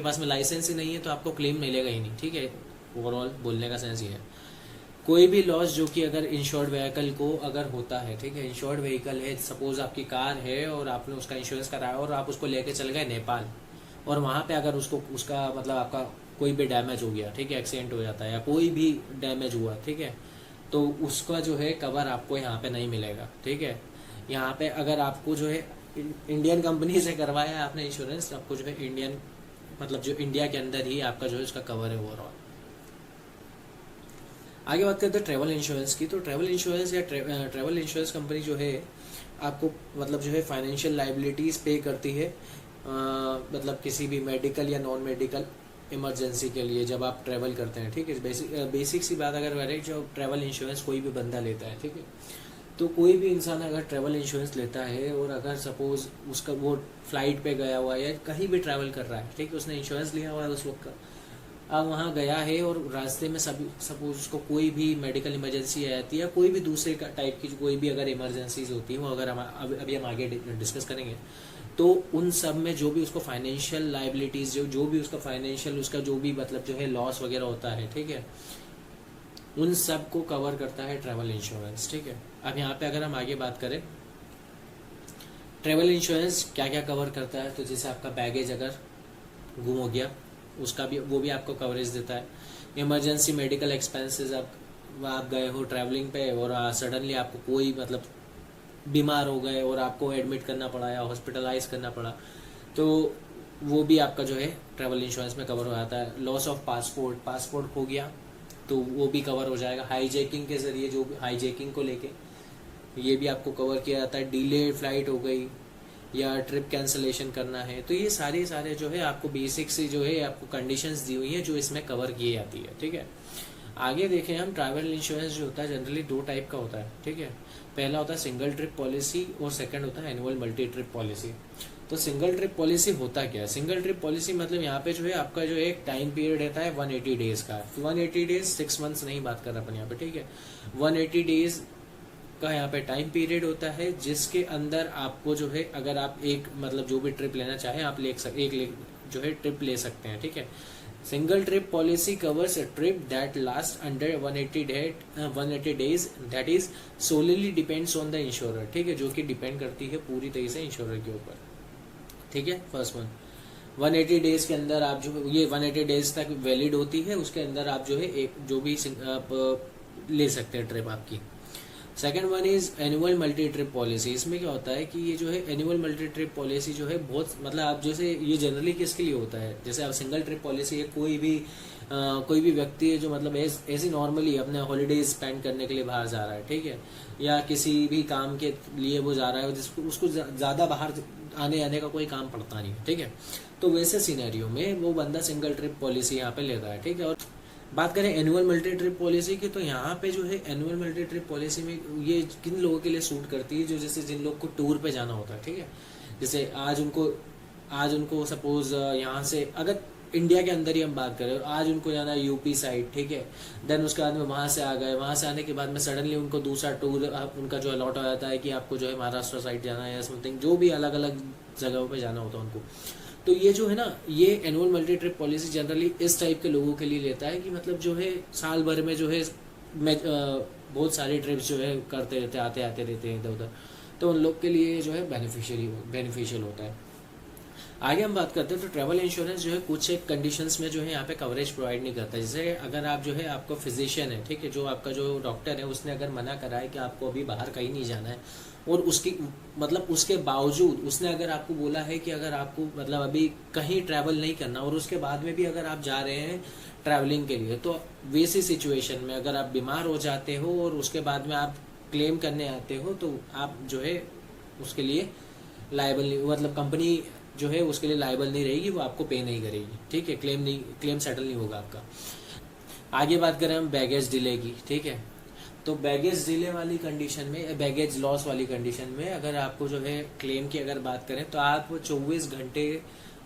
B: पास में लाइसेंस ही नहीं है तो आपको क्लेम मिलेगा ही नहीं, ठीक है। ओवरऑल बोलने का सेंस ये है। कोई भी लॉस जो कि अगर इंश्योर्ड व्हीकल को अगर होता है, ठीक है, इंश्योर्ड व्हीकल है, सपोज आपकी कार है और आपने उसका इंश्योरेंस कराया और आप उसको लेके चल गए नेपाल, और वहां पे अगर उसका मतलब आपका कोई भी डैमेज हो गया, ठीक है, एक्सीडेंट हो जाता है या कोई भी डैमेज हुआ, ठीक है, तो उसका जो है कवर आपको यहाँ पे नहीं मिलेगा, ठीक है। यहाँ पे अगर आपको जो है इंडियन कंपनी से करवाया है आपने इंश्योरेंस, आपको जो है इंडियन मतलब जो इंडिया के अंदर ही आपका जो है उसका कवर है ओवरऑल। आगे बात करते हैं ट्रैवल इंश्योरेंस की। तो ट्रैवल इंश्योरेंस या ट्रैवल इंश्योरेंस कंपनी जो है आपको मतलब जो है फाइनेंशियल लाइबिलिटीज पे करती है, मतलब किसी भी मेडिकल या नॉन मेडिकल इमरजेंसी के लिए जब आप ट्रैवल करते हैं, ठीक है। बेसिक सी बात अगर करें, जो ट्रैवल इंश्योरेंस कोई भी बंदा लेता है, ठीक है, तो कोई भी इंसान अगर ट्रैवल इंश्योरेंस लेता है और अगर सपोज उसका वो फ्लाइट पे गया हुआ है या कहीं भी ट्रैवल कर रहा है, ठीक है, उसने इंश्योरेंस लिया हुआ है उस वक्त का, अब वहाँ गया है और रास्ते में सपोज उसको कोई भी मेडिकल इमरजेंसी आ जाती है या कोई भी दूसरे टाइप की कोई भी अगर इमरजेंसीज होती है, वो अगर हम अभी हम आगे डिस्कस करेंगे, तो उन सब में जो भी उसको फाइनेंशियल लाइबिलिटीज जो भी उसका फाइनेंशियल उसका जो भी मतलब जो है लॉस वगैरह होता है, ठीक है, उन सब को कवर करता है ट्रैवल इंश्योरेंस, ठीक है। अब यहाँ पे अगर हम आगे बात करें ट्रैवल इंश्योरेंस क्या क्या कवर करता है, तो जैसे आपका बैगेज अगर गुम हो गया उसका भी वो भी आपको कवरेज देता है। इमरजेंसी मेडिकल एक्सपेंसेस, आप गए हो ट्रैवलिंग पे और सडनली आपको कोई मतलब बीमार हो गए और आपको एडमिट करना पड़ा या हॉस्पिटलाइज करना पड़ा, तो वो भी आपका जो है ट्रैवल इंश्योरेंस में कवर हो जाता है। लॉस ऑफ पासपोर्ट खो गया तो वो भी कवर हो जाएगा। हाईजैकिंग के जरिए जो हाईजैकिंग को लेके ये भी आपको कवर किया जाता है। डिले फ्लाइट हो गई या ट्रिप कैंसलेशन करना है, तो ये सारे सारे जो है आपको बेसिक से जो है आपको कंडीशंस दी हुई है जो इसमें कवर की जाती है, ठीक है। आगे देखें हम, ट्रैवल इंश्योरेंस जो होता है जनरली दो टाइप का होता है, ठीक है। पहला होता है सिंगल ट्रिप पॉलिसी और सेकंड होता है एनुअल मल्टी ट्रिप पॉलिसी। तो सिंगल ट्रिप पॉलिसी होता क्या है? सिंगल ट्रिप पॉलिसी मतलब यहाँ पे जो है आपका जो एक टाइम पीरियड रहता है 180 डेज का। 180 डेज 6 मंथ्स नहीं बात कर रहा अपन यहाँ पे, ठीक है। 180 डेज का यहाँ पे टाइम पीरियड होता है जिसके अंदर आपको जो है अगर आप एक मतलब जो भी ट्रिप लेना चाहें आप जो है ट्रिप ले सकते हैं, ठीक है। Single trip policy covers a trip that last under 180 days that is सोलिली depends on the insurer, ठीक है, जो कि डिपेंड करती है पूरी तरह से इंश्योरर के ऊपर, ठीक है। फर्स्ट वन 180 डेज के अंदर आप जो ये 180 डेज तक वैलिड होती है, उसके अंदर आप जो है एक जो भी आप ले सकते हैं ट्रिप आपकी। Second one is annual multi trip policy. इसमें क्या होता है कि ये जो है एनुअल मल्टी ट्रिप पॉलिसी जो है बहुत मतलब आप जैसे ये जनरली किसके लिए होता है, जैसे आप सिंगल ट्रिप पॉलिसी है कोई भी व्यक्ति है जो मतलब ऐसे नॉर्मली अपने हॉलीडेज स्पेंड करने के लिए बाहर जा रहा है, ठीक है, या किसी भी काम के लिए वो जा रहा है जिसको उसको ज़्यादा बाहर आने का कोई काम पड़ता नहीं, ठीक है। तो वैसे सिनेरियो में वो बंदा सिंगल ट्रिप पॉलिसी यहाँ पे लेता है, ठीक है। और बात करें एनुअल मल्टी ट्रिप पॉलिसी की, तो यहाँ पे जो है एनुअल मल्टी ट्रिप पॉलिसी में ये किन लोगों के लिए सूट करती है, जो जैसे जिन लोग को टूर पे जाना होता है, ठीक है। जैसे आज उनको सपोज यहाँ से अगर इंडिया के अंदर ही हम बात करें, आज उनको जाना है यूपी साइड, ठीक है। देन उसके बाद में वहाँ से आ गए, वहाँ से आने के बाद में सडनली उनको दूसरा टूर उनका जो अलॉट हो जाता है कि आपको जो है महाराष्ट्र साइड जाना है या समथिंग, जो भी अलग अलग जगहों पे जाना होता है उनको। तो ये जो है ना, ये annual multi trip policy generally इस टाइप के लोगों के लिए लेता है कि मतलब जो है साल भर में जो है बहुत सारे ट्रिप्स जो है करते रहते आते रहते हैं इधर उधर, तो उन लोग के लिए जो है बेनिफिशियल होता है। आगे हम बात करते हैं तो ट्रैवल इंश्योरेंस जो है कुछ एक कंडीशंस में जो है यहाँ पे कवरेज प्रोवाइड नहीं करता। जैसे अगर आप जो है आपको फिजिशियन है, ठीक है, जो आपका जो डॉक्टर है उसने अगर मना करा है कि आपको अभी बाहर कहीं नहीं जाना है और उसके बावजूद उसने अगर आपको बोला है कि अगर आपको मतलब अभी कहीं ट्रैवल नहीं करना और उसके बाद में भी अगर आप जा रहे हैं ट्रैवलिंग के लिए, तो वैसी सिचुएशन में अगर आप बीमार हो जाते हो और उसके बाद में आप क्लेम करने आते हो तो आप जो है उसके लिए लायबल नहीं, मतलब कंपनी जो है उसके लिए लायबल नहीं रहेगी, वो आपको पे नहीं करेगी, ठीक है। क्लेम सेटल नहीं होगा आपका। आगे बात करें हम बैगेज डिले की, ठीक है। तो बैगेज डिले वाली कंडीशन में, बैगेज लॉस वाली कंडीशन में अगर आपको जो है क्लेम की अगर बात करें तो आप 24 घंटे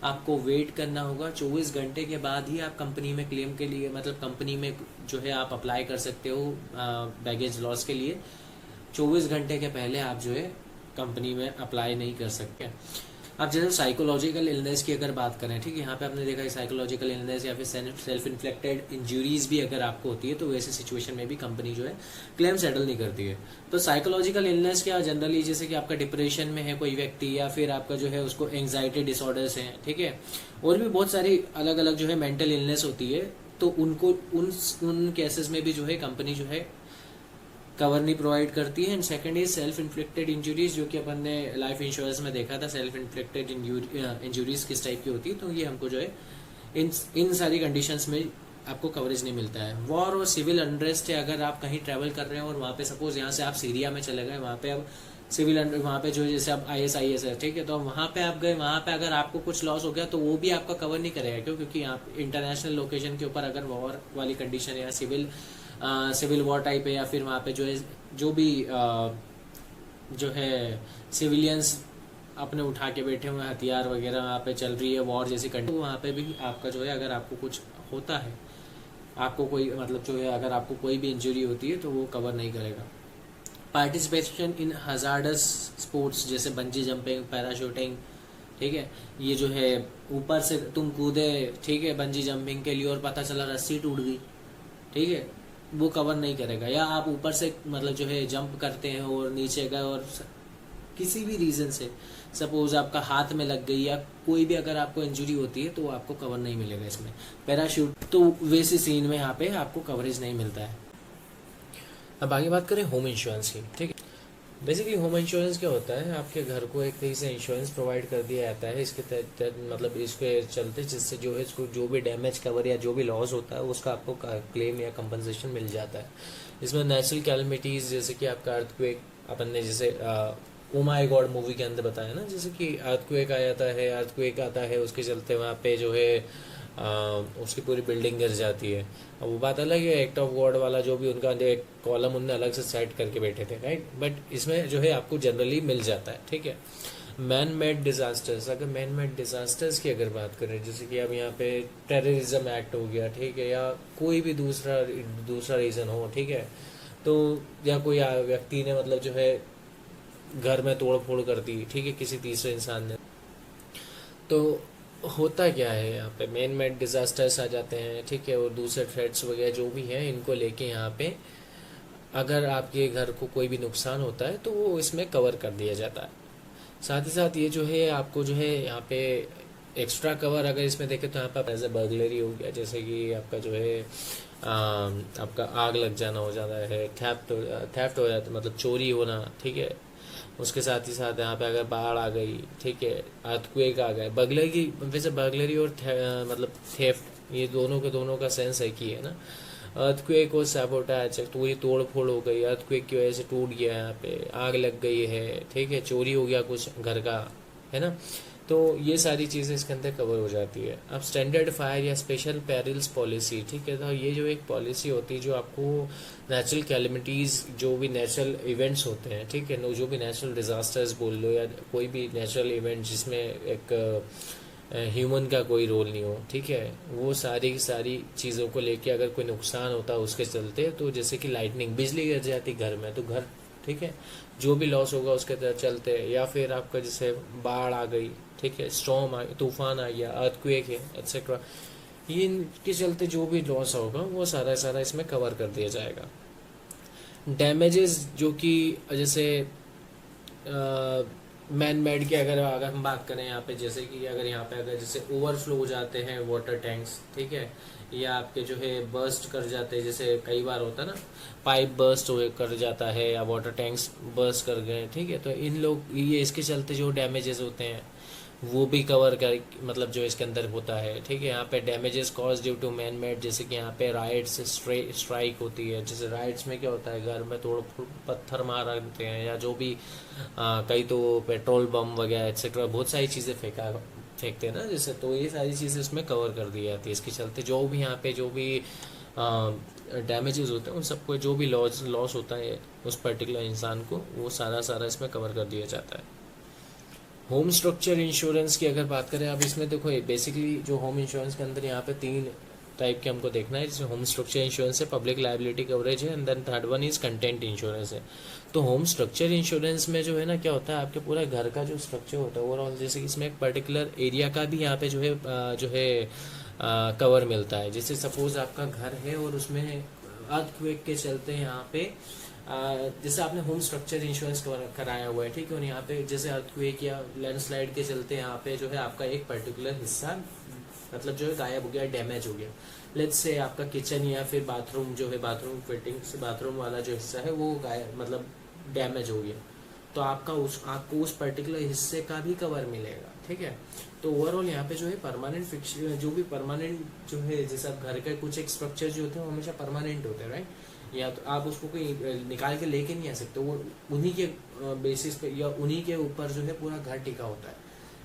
B: आपको वेट करना होगा। 24 घंटे के बाद ही आप कंपनी में क्लेम के लिए मतलब कंपनी में जो है आप अप्लाई कर सकते हो बैगेज लॉस के लिए। 24 घंटे के पहले आप जो है कंपनी में अप्लाई नहीं कर सकते। अब जैसे साइकोलॉजिकल इलनेस की अगर बात करें, ठीक है, यहाँ पे आपने देखा है साइकोलॉजिकल इलनेस या फिर सेल्फ इन्फ्लेक्टेड इंजरीज भी अगर आपको होती है तो वैसे सिचुएशन में भी कंपनी जो है क्लेम सेटल नहीं करती है। तो साइकोलॉजिकल इलनेस क्या जनरली जैसे कि आपका डिप्रेशन में है कोई व्यक्ति या फिर आपका जो है उसको एंग्जाइटी डिसऑर्डर्स हैं, ठीक है, और भी बहुत सारी अलग अलग जो है मेंटल इलनेस होती है, तो उनको उन केसेस में भी जो है कंपनी जो है कवर नहीं प्रोवाइड करती है। And second is self inflicted injuries, जो कि अपन ने लाइफ इंश्योरेंस में देखा था सेल्फ इन्फ्लिक्टेड इंजुरीज किस टाइप की होती है, तो ये हमको जो है इन सारी कंडीशंस में आपको कवरेज नहीं मिलता है। वॉर और सिविल अनरेस्ट है, अगर आप कहीं ट्रैवल कर रहे हैं और वहाँ पे सपोज यहाँ से आप सीरिया में चले गए, वहाँ पे अब वहाँ पे जो जैसे अब ISIS है, ठीक है, तो वहाँ पे आप गए, वहाँ पे अगर आपको कुछ लॉस हो गया तो वो भी आपका कवर नहीं करेगा। क्यों? क्योंकि यहाँ इंटरनेशनल लोकेशन के ऊपर अगर वॉर वाली कंडीशन या सिविल वॉर टाइप है या फिर वहाँ पे जो है जो भी जो है सिविलियंस अपने उठा के बैठे हुए हथियार वगैरह वहाँ पे चल रही है वॉर जैसी कंडीशन, वहाँ पे भी आपका जो है अगर आपको कुछ होता है, आपको कोई मतलब जो है अगर आपको कोई भी इंजरी होती है तो वो कवर नहीं करेगा। पार्टिसिपेशन इन हजार्डस स्पोर्ट्स जैसे बंजी जंपिंग, पैराशूटिंग, ठीक है, ये जो है ऊपर से तुम कूदे, ठीक है, बंजी जंपिंग के लिए और पता चला रस्सी टूट गई, ठीक है, वो कवर नहीं करेगा। या आप ऊपर से मतलब जो है जंप करते हैं और नीचे गए और किसी भी रीजन से सपोज आपका हाथ में लग गई या कोई भी अगर आपको इंजरी होती है तो वो आपको कवर नहीं मिलेगा इसमें। पैराशूट तो वैसे सीन में यहाँ पे आपको कवरेज नहीं मिलता है। अब आगे बात करें होम इंश्योरेंस की, ठीक है। बेसिकली होम इंश्योरेंस क्या होता है, आपके घर को एक तरीके से इंश्योरेंस प्रोवाइड कर दिया जाता है इसके तहत मतलब इसके चलते, जिससे जो है इसको जो भी डैमेज कवर या जो भी लॉस होता है उसका आपको क्लेम या कंपनसेशन मिल जाता है। इसमें नेचुरल कैलमिटीज़ जैसे कि आपका अर्थक्वेक, अपन ने जैसे ओ माय गॉड मूवी के अंदर बताया ना, जैसे कि अर्थक्वेक आ जाता है, अर्थक्वेक आता है, उसके चलते वहाँ पे जो है उसकी पूरी बिल्डिंग गिर जाती है। अब वो बात अलग है, एक्ट ऑफ गॉड वाला जो भी उनका एक कॉलम उनने अलग से सेट करके बैठे थे, राइट। बट इसमें जो है आपको जनरली मिल जाता है, ठीक है। मैन मेड डिजास्टर्स, अगर मैन मेड डिजास्टर्स की अगर बात करें, जैसे कि अब यहाँ पे टेररिज्म एक्ट हो गया, ठीक है, या कोई भी दूसरा दूसरा रीज़न हो, ठीक है, तो या कोई व्यक्ति ने मतलब जो है घर में तोड़ फोड़ कर दी, ठीक है, किसी तीसरे इंसान ने, तो होता क्या है यहाँ पे मेन मेड डिजास्टर्स आ जाते हैं, ठीक है, और दूसरे थ्रेट्स वगैरह जो भी हैं इनको लेके यहाँ पे अगर आपके घर को कोई भी नुकसान होता है तो वो इसमें कवर कर दिया जाता है। साथ ही साथ ये जो है आपको जो है यहाँ पे एक्स्ट्रा कवर अगर इसमें देखें तो यहाँ पे एज ए बर्गलरी हो गया, जैसे कि आपका जो है आपका आग लग जाना हो जाता है, थेफ्ट हो जाता है, मतलब चोरी होना, ठीक है। उसके साथ ही साथ यहाँ पे अगर बाढ़ आ गई, ठीक है, अर्थक्वेक आ गए, बर्गलरी, वैसे बर्गलरी और मतलब थेफ्ट ये दोनों का सेंस एक ही है ना। अर्थक्वेक और सैबोटाज, तो ये तोड़ फोड़ हो गई, अर्थक्वेक की वजह से टूट गया, यहाँ पे आग लग गई है, ठीक है, चोरी हो गया कुछ घर का, है ना, तो ये सारी चीज़ें इसके अंदर कवर हो जाती है। अब स्टैंडर्ड फायर या स्पेशल पेरिल्स पॉलिसी, ठीक है, तो ये जो एक पॉलिसी होती है जो आपको नेचुरल कैलमिटीज़, जो भी नेचुरल इवेंट्स होते हैं, ठीक है, जो भी नेचुरल डिजास्टर्स बोल लो या कोई भी नेचुरल इवेंट जिसमें एक ह्यूमन का कोई रोल नहीं हो, ठीक है, वो सारी की सारी चीज़ों को लेके अगर कोई नुकसान होता है उसके चलते, तो जैसे कि लाइटनिंग, बिजली गिर जाती घर में तो घर, ठीक है, जो भी लॉस होगा उसके चलते, या फिर आपका जैसे बाढ़ आ गई, ठीक है, स्टॉर्म आ गई, तूफान आ गया, अर्थक्वेक है, एक्सेट्रा, ये इनके चलते जो भी लॉस होगा वो सारा सारा इसमें कवर कर दिया जाएगा। डैमेजेस जो कि जैसे मैन मेड की अगर हम बात करें यहाँ पे, जैसे कि अगर यहाँ पे अगर जैसे ओवरफ्लो हो जाते हैं वाटर टैंक्स, ठीक है, या आपके जो है बर्स्ट कर जाते हैं, जैसे कई बार होता है ना पाइप बर्स्ट हो कर जाता है या वाटर टैंक्स बर्स्ट कर गए, ठीक है, तो इन लोग ये इसके चलते जो डैमेजेस होते हैं वो भी कवर कर, मतलब जो इसके अंदर होता है, ठीक है। यहाँ पे damages cause due to man made, जैसे कि यहाँ पे राइट्स स्ट्राइक होती है, जैसे राइट्स में क्या होता है घर में तोड़ पत्थर मार देते हैं, या जो भी कई तो पेट्रोल बम वगैरह एक्सेट्रा बहुत सारी चीज़ें फेंकते हैं ना, जैसे, तो ये सारी चीज़ें उसमें कवर कर दी जाती है। इसके चलते जो भी यहाँ पे जो भी डैमेजेस होते हैं उन सबको जो भी लॉस होता है उस पर्टिकुलर इंसान को, वो सारा सारा इसमें कवर कर दिया जाता है। होम स्ट्रक्चर इंश्योरेंस की अगर बात करें, अब इसमें देखो बेसिकली जो होम इंश्योरेंस के अंदर यहाँ पे 3 टाइप के हमको देखना है, जैसे होम स्ट्रक्चर इंश्योरेंस है, पब्लिक लायबिलिटी कवरेज है, and then third one is content insurance है। तो होम स्ट्रक्चर इंश्योरेंस में जो है ना क्या होता है, आपके पूरा घर का जो स्ट्रक्चर होता है ओवरऑल, जैसे कि इसमें एक पर्टिकुलर एरिया का भी यहाँ पे जो है कवर मिलता है। जैसे सपोज आपका घर है और उसमें अर्थक्वेक के चलते यहाँ पे जैसे आपने होम स्ट्रक्चर इंश्योरेंस कराया हुआ है, ठीक है, और यहाँ पे जैसे अर्थक्वेक या लैंडस्लाइड के चलते यहाँ पे जो है आपका एक पर्टिकुलर हिस्सा मतलब जो है गायब हो गया, डैमेज हो गया, लेट्स से आपका किचन या फिर बाथरूम जो है, बाथरूम फिटिंग से बाथरूम वाला जो हिस्सा है वो गायब मतलब डैमेज हो गया, तो आपको उस पर्टिकुलर हिस्से का भी कवर मिलेगा, ठीक है। तो ओवरऑल यहाँ पे जो है परमानेंट फिक्स जो भी परमानेंट जो है, जैसे आप घर के कुछ एक स्ट्रक्चर जो होते हैं वो हमेशा परमानेंट होते हैं, राइट, या तो आप उसको कोई निकाल के लेके नहीं आ सकते, वो उन्हीं के बेसिस पे या उन्हीं के ऊपर जो है पूरा घर टिका होता है,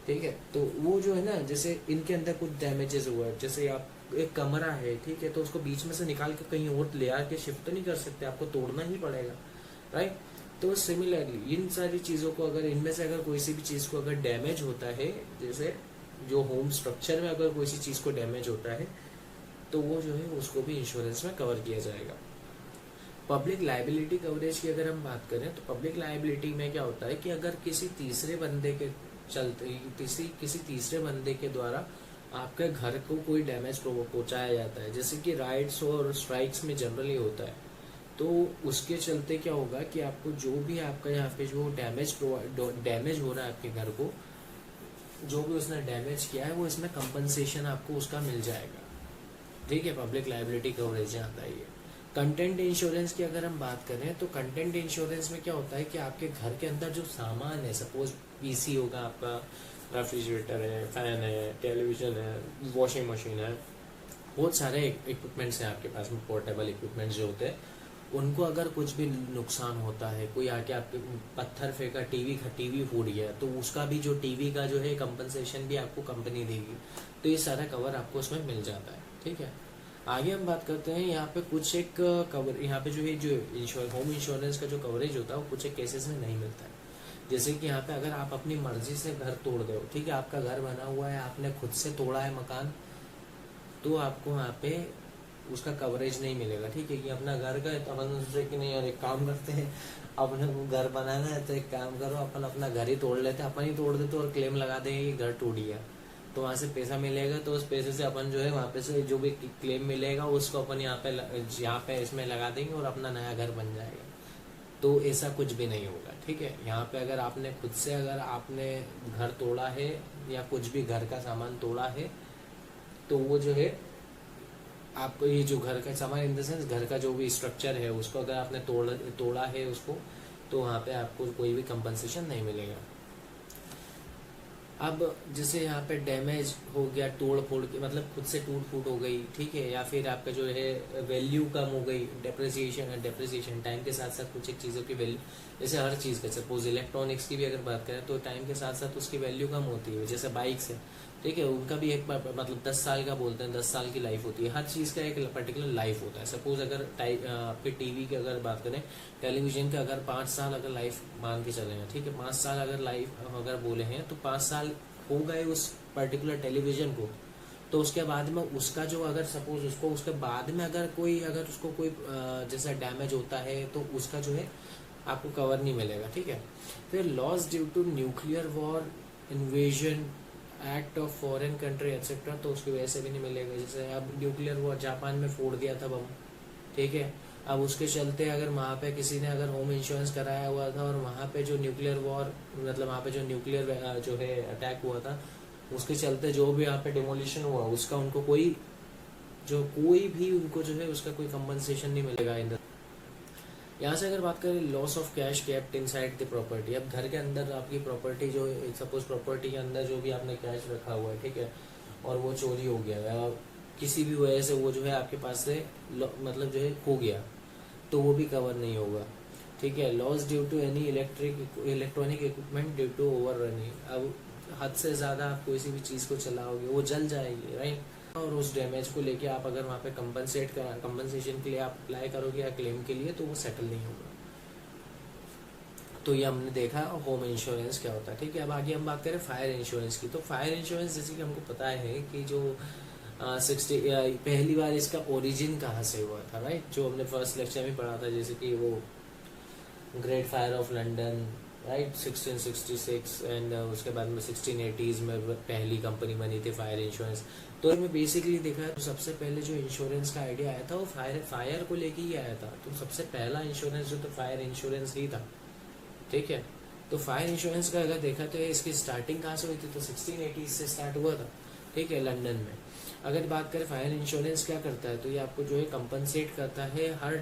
B: ठीक है। तो वो जो है ना, जैसे इनके अंदर कुछ डैमेजेस हुआ है, जैसे आप एक कमरा है, ठीक है, तो उसको बीच में से निकाल के कहीं और ले आके शिफ्ट तो नहीं कर सकते, आपको तोड़ना ही पड़ेगा, राइट। तो सिमिलरली इन सारी चीज़ों को अगर इनमें से अगर कोई सी भी चीज़ को अगर डैमेज होता है, जैसे जो होम स्ट्रक्चर में अगर कोई सी चीज़ को डैमेज होता है तो वो जो है उसको भी इंश्योरेंस में कवर किया जाएगा। पब्लिक लायबिलिटी कवरेज की अगर हम बात करें तो पब्लिक लायबिलिटी में क्या होता है कि अगर किसी तीसरे बंदे के चलते किसी तीसरे बंदे के द्वारा आपके घर को कोई डैमेज पहुंचाया जाता है, जैसे कि राइट्स और स्ट्राइक्स में जनरली होता है, तो उसके चलते क्या होगा कि आपको जो भी आपका यहाँ पे जो डैमेज हो रहा है आपके घर को, जो भी उसने डैमेज किया है वो इसमें कंपनसेशन आपको उसका मिल जाएगा, ठीक है। पब्लिक लायबिलिटी कवरेज आता है ये। कंटेंट इंश्योरेंस की अगर हम बात करें तो कंटेंट इंश्योरेंस में क्या होता है कि आपके घर के अंदर जो सामान है, सपोज पीसी होगा आपका, रेफ्रिजरेटर है, फैन है, टेलीविजन है, वॉशिंग मशीन है, बहुत सारे इक्विपमेंट्स हैं आपके पास में, पोर्टेबल इक्विपमेंट्स जो होते हैं, उनको अगर कुछ भी नुकसान होता है, कोई आके आपके पत्थर फेंका, टीवी फूट गया, तो उसका भी जो टीवी का जो है कंपनसेशन भी आपको कंपनी देगी। तो ये सारा कवर आपको उसमें मिल जाता है, ठीक है। आगे हम बात करते हैं यहाँ पे कुछ एक कवर, यहाँ पे जो है जो होम इंश्योरेंस का जो कवरेज होता है वो कुछ एक केसेस में नहीं मिलता है। जैसे कि यहाँ पे अगर आप अपनी मर्जी से घर तोड़ दो, ठीक है, आपका घर बना हुआ है, आपने खुद से तोड़ा है मकान, तो आपको यहाँ पे उसका कवरेज नहीं मिलेगा, ठीक है। ये अपना घर का है तो अपन सोचे कि नहीं यार एक काम करते हैं, अपने को घर बनाना है तो एक काम करो, अपन अपना घर ही तोड़ लेते हैं, अपन ही तोड़ देते और क्लेम लगा देंगे कि घर टूट गया, तो वहाँ से पैसा मिलेगा, तो उस पैसे से अपन जो है वहाँ पे से जो भी क्लेम मिलेगा उसको अपन यहाँ पे इसमें लगा देंगे और अपना नया घर बन जाएगा। तो ऐसा कुछ भी नहीं होगा, ठीक है। यहाँ पे अगर आपने खुद से अगर आपने घर तोड़ा है या कुछ भी घर का सामान तोड़ा है, तो वो जो है आपको ये जो घर का सामान इन द सेंस घर का जो भी स्ट्रक्चर है उसको अगर आपने तोड़ा है उसको, तो वहाँ पे आपको कोई भी कंपनसेशन नहीं मिलेगा। अब जैसे यहाँ पे डैमेज हो गया, तोड़ फोड़ के मतलब खुद से टूट फूट हो गई, ठीक है, या फिर आपका जो है वैल्यू कम हो गई, डेप्रिसिएशन टाइम के साथ साथ कुछ एक चीज़ों की वैल्यू, जैसे हर चीज़ का सपोज इलेक्ट्रॉनिक्स की भी अगर बात करें तो टाइम के साथ साथ उसकी वैल्यू कम होती है। जैसे बाइक्स है, ठीक है, उनका भी एक मतलब 10 साल का बोलते हैं, 10 साल की लाइफ होती है। हर चीज़ का एक पर्टिकुलर लाइफ होता है। सपोज अगर आपके टीवी की अगर बात करें, टेलीविजन का अगर 5 साल अगर लाइफ मान के चले हैं, ठीक है, 5 साल अगर लाइफ अगर बोले हैं तो 5 साल हो गए उस पर्टिकुलर टेलीविजन को, तो उसके बाद में उसका जो अगर सपोज उसको उसके बाद में अगर उसको कोई जैसा डैमेज होता है तो उसका जो है आपको कवर नहीं मिलेगा, ठीक है। फिर loss due to nuclear war, invasion, act of foreign country etcetera, तो उसकी वजह से भी नहीं मिलेगा। जैसे अब न्यूक्लियर वॉर जापान में फोड़ दिया था बम, ठीक है, अब उसके चलते अगर वहाँ पे किसी ने अगर होम इंश्योरेंस कराया हुआ था और वहाँ पे जो न्यूक्लियर वॉर मतलब वहाँ पे जो न्यूक्लियर जो है अटैक हुआ था, उसके चलते जो भी यहाँ पे डिमोलिशन हुआ उसका उनको कोई भी उनको जो है उसका कोई कंपनसेशन नहीं मिलेगा। यहाँ से अगर बात करें loss of cash kept inside the property, अब घर के अंदर आपकी प्रॉपर्टी जो सपोज प्रॉपर्टी के अंदर जो भी आपने कैश रखा हुआ है, ठीक है, और वो चोरी हो गया या किसी भी वजह से वो जो है आपके पास से मतलब जो है खो गया, तो वो भी कवर नहीं होगा, ठीक है। Loss due to any electronic equipment due to over running, अब हद से ज़्यादा आप कोई भी चीज़ को चलाओगे वो जल जाएगी, राइट, और उस डैमेज को लेके आप अगर वहाँ पे कंपनसेशन के लिए आप अप्लाई करोगे या क्लेम के लिए, तो वो सेटल नहीं होगा। तो ये हमने देखा होम इंश्योरेंस क्या होता है, ठीक है। अब आगे हम बात करें फायर इंश्योरेंस की। तो फायर इंश्योरेंस जैसे कि हमको पता है कि जो 60 पहली बार इसका ओरिजिन कहाँ से हुआ था, राइट, जो हमने फर्स्ट लेक्चर में पढ़ा था, जैसे कि वो great fire of London, right, 1666 and उसके बाद में 1680s में पहली कंपनी बनी थी फायर इंश्योरेंस। तो इसमें बेसिकली देखा है तो सबसे पहले जो इंश्योरेंस का आइडिया आया था वो फायर को लेके ही आया था। तो सबसे पहला इंश्योरेंस जो तो फायर इंश्योरेंस ही था, ठीक है। तो फायर इंश्योरेंस का अगर देखा तो इसकी स्टार्टिंग कहाँ से हुई थी, तो 1680s से स्टार्ट हुआ था, ठीक है, लंदन में। अगर बात करें फायर इंश्योरेंस क्या करता है, तो ये आपको जो है कंपनसेट करता है हर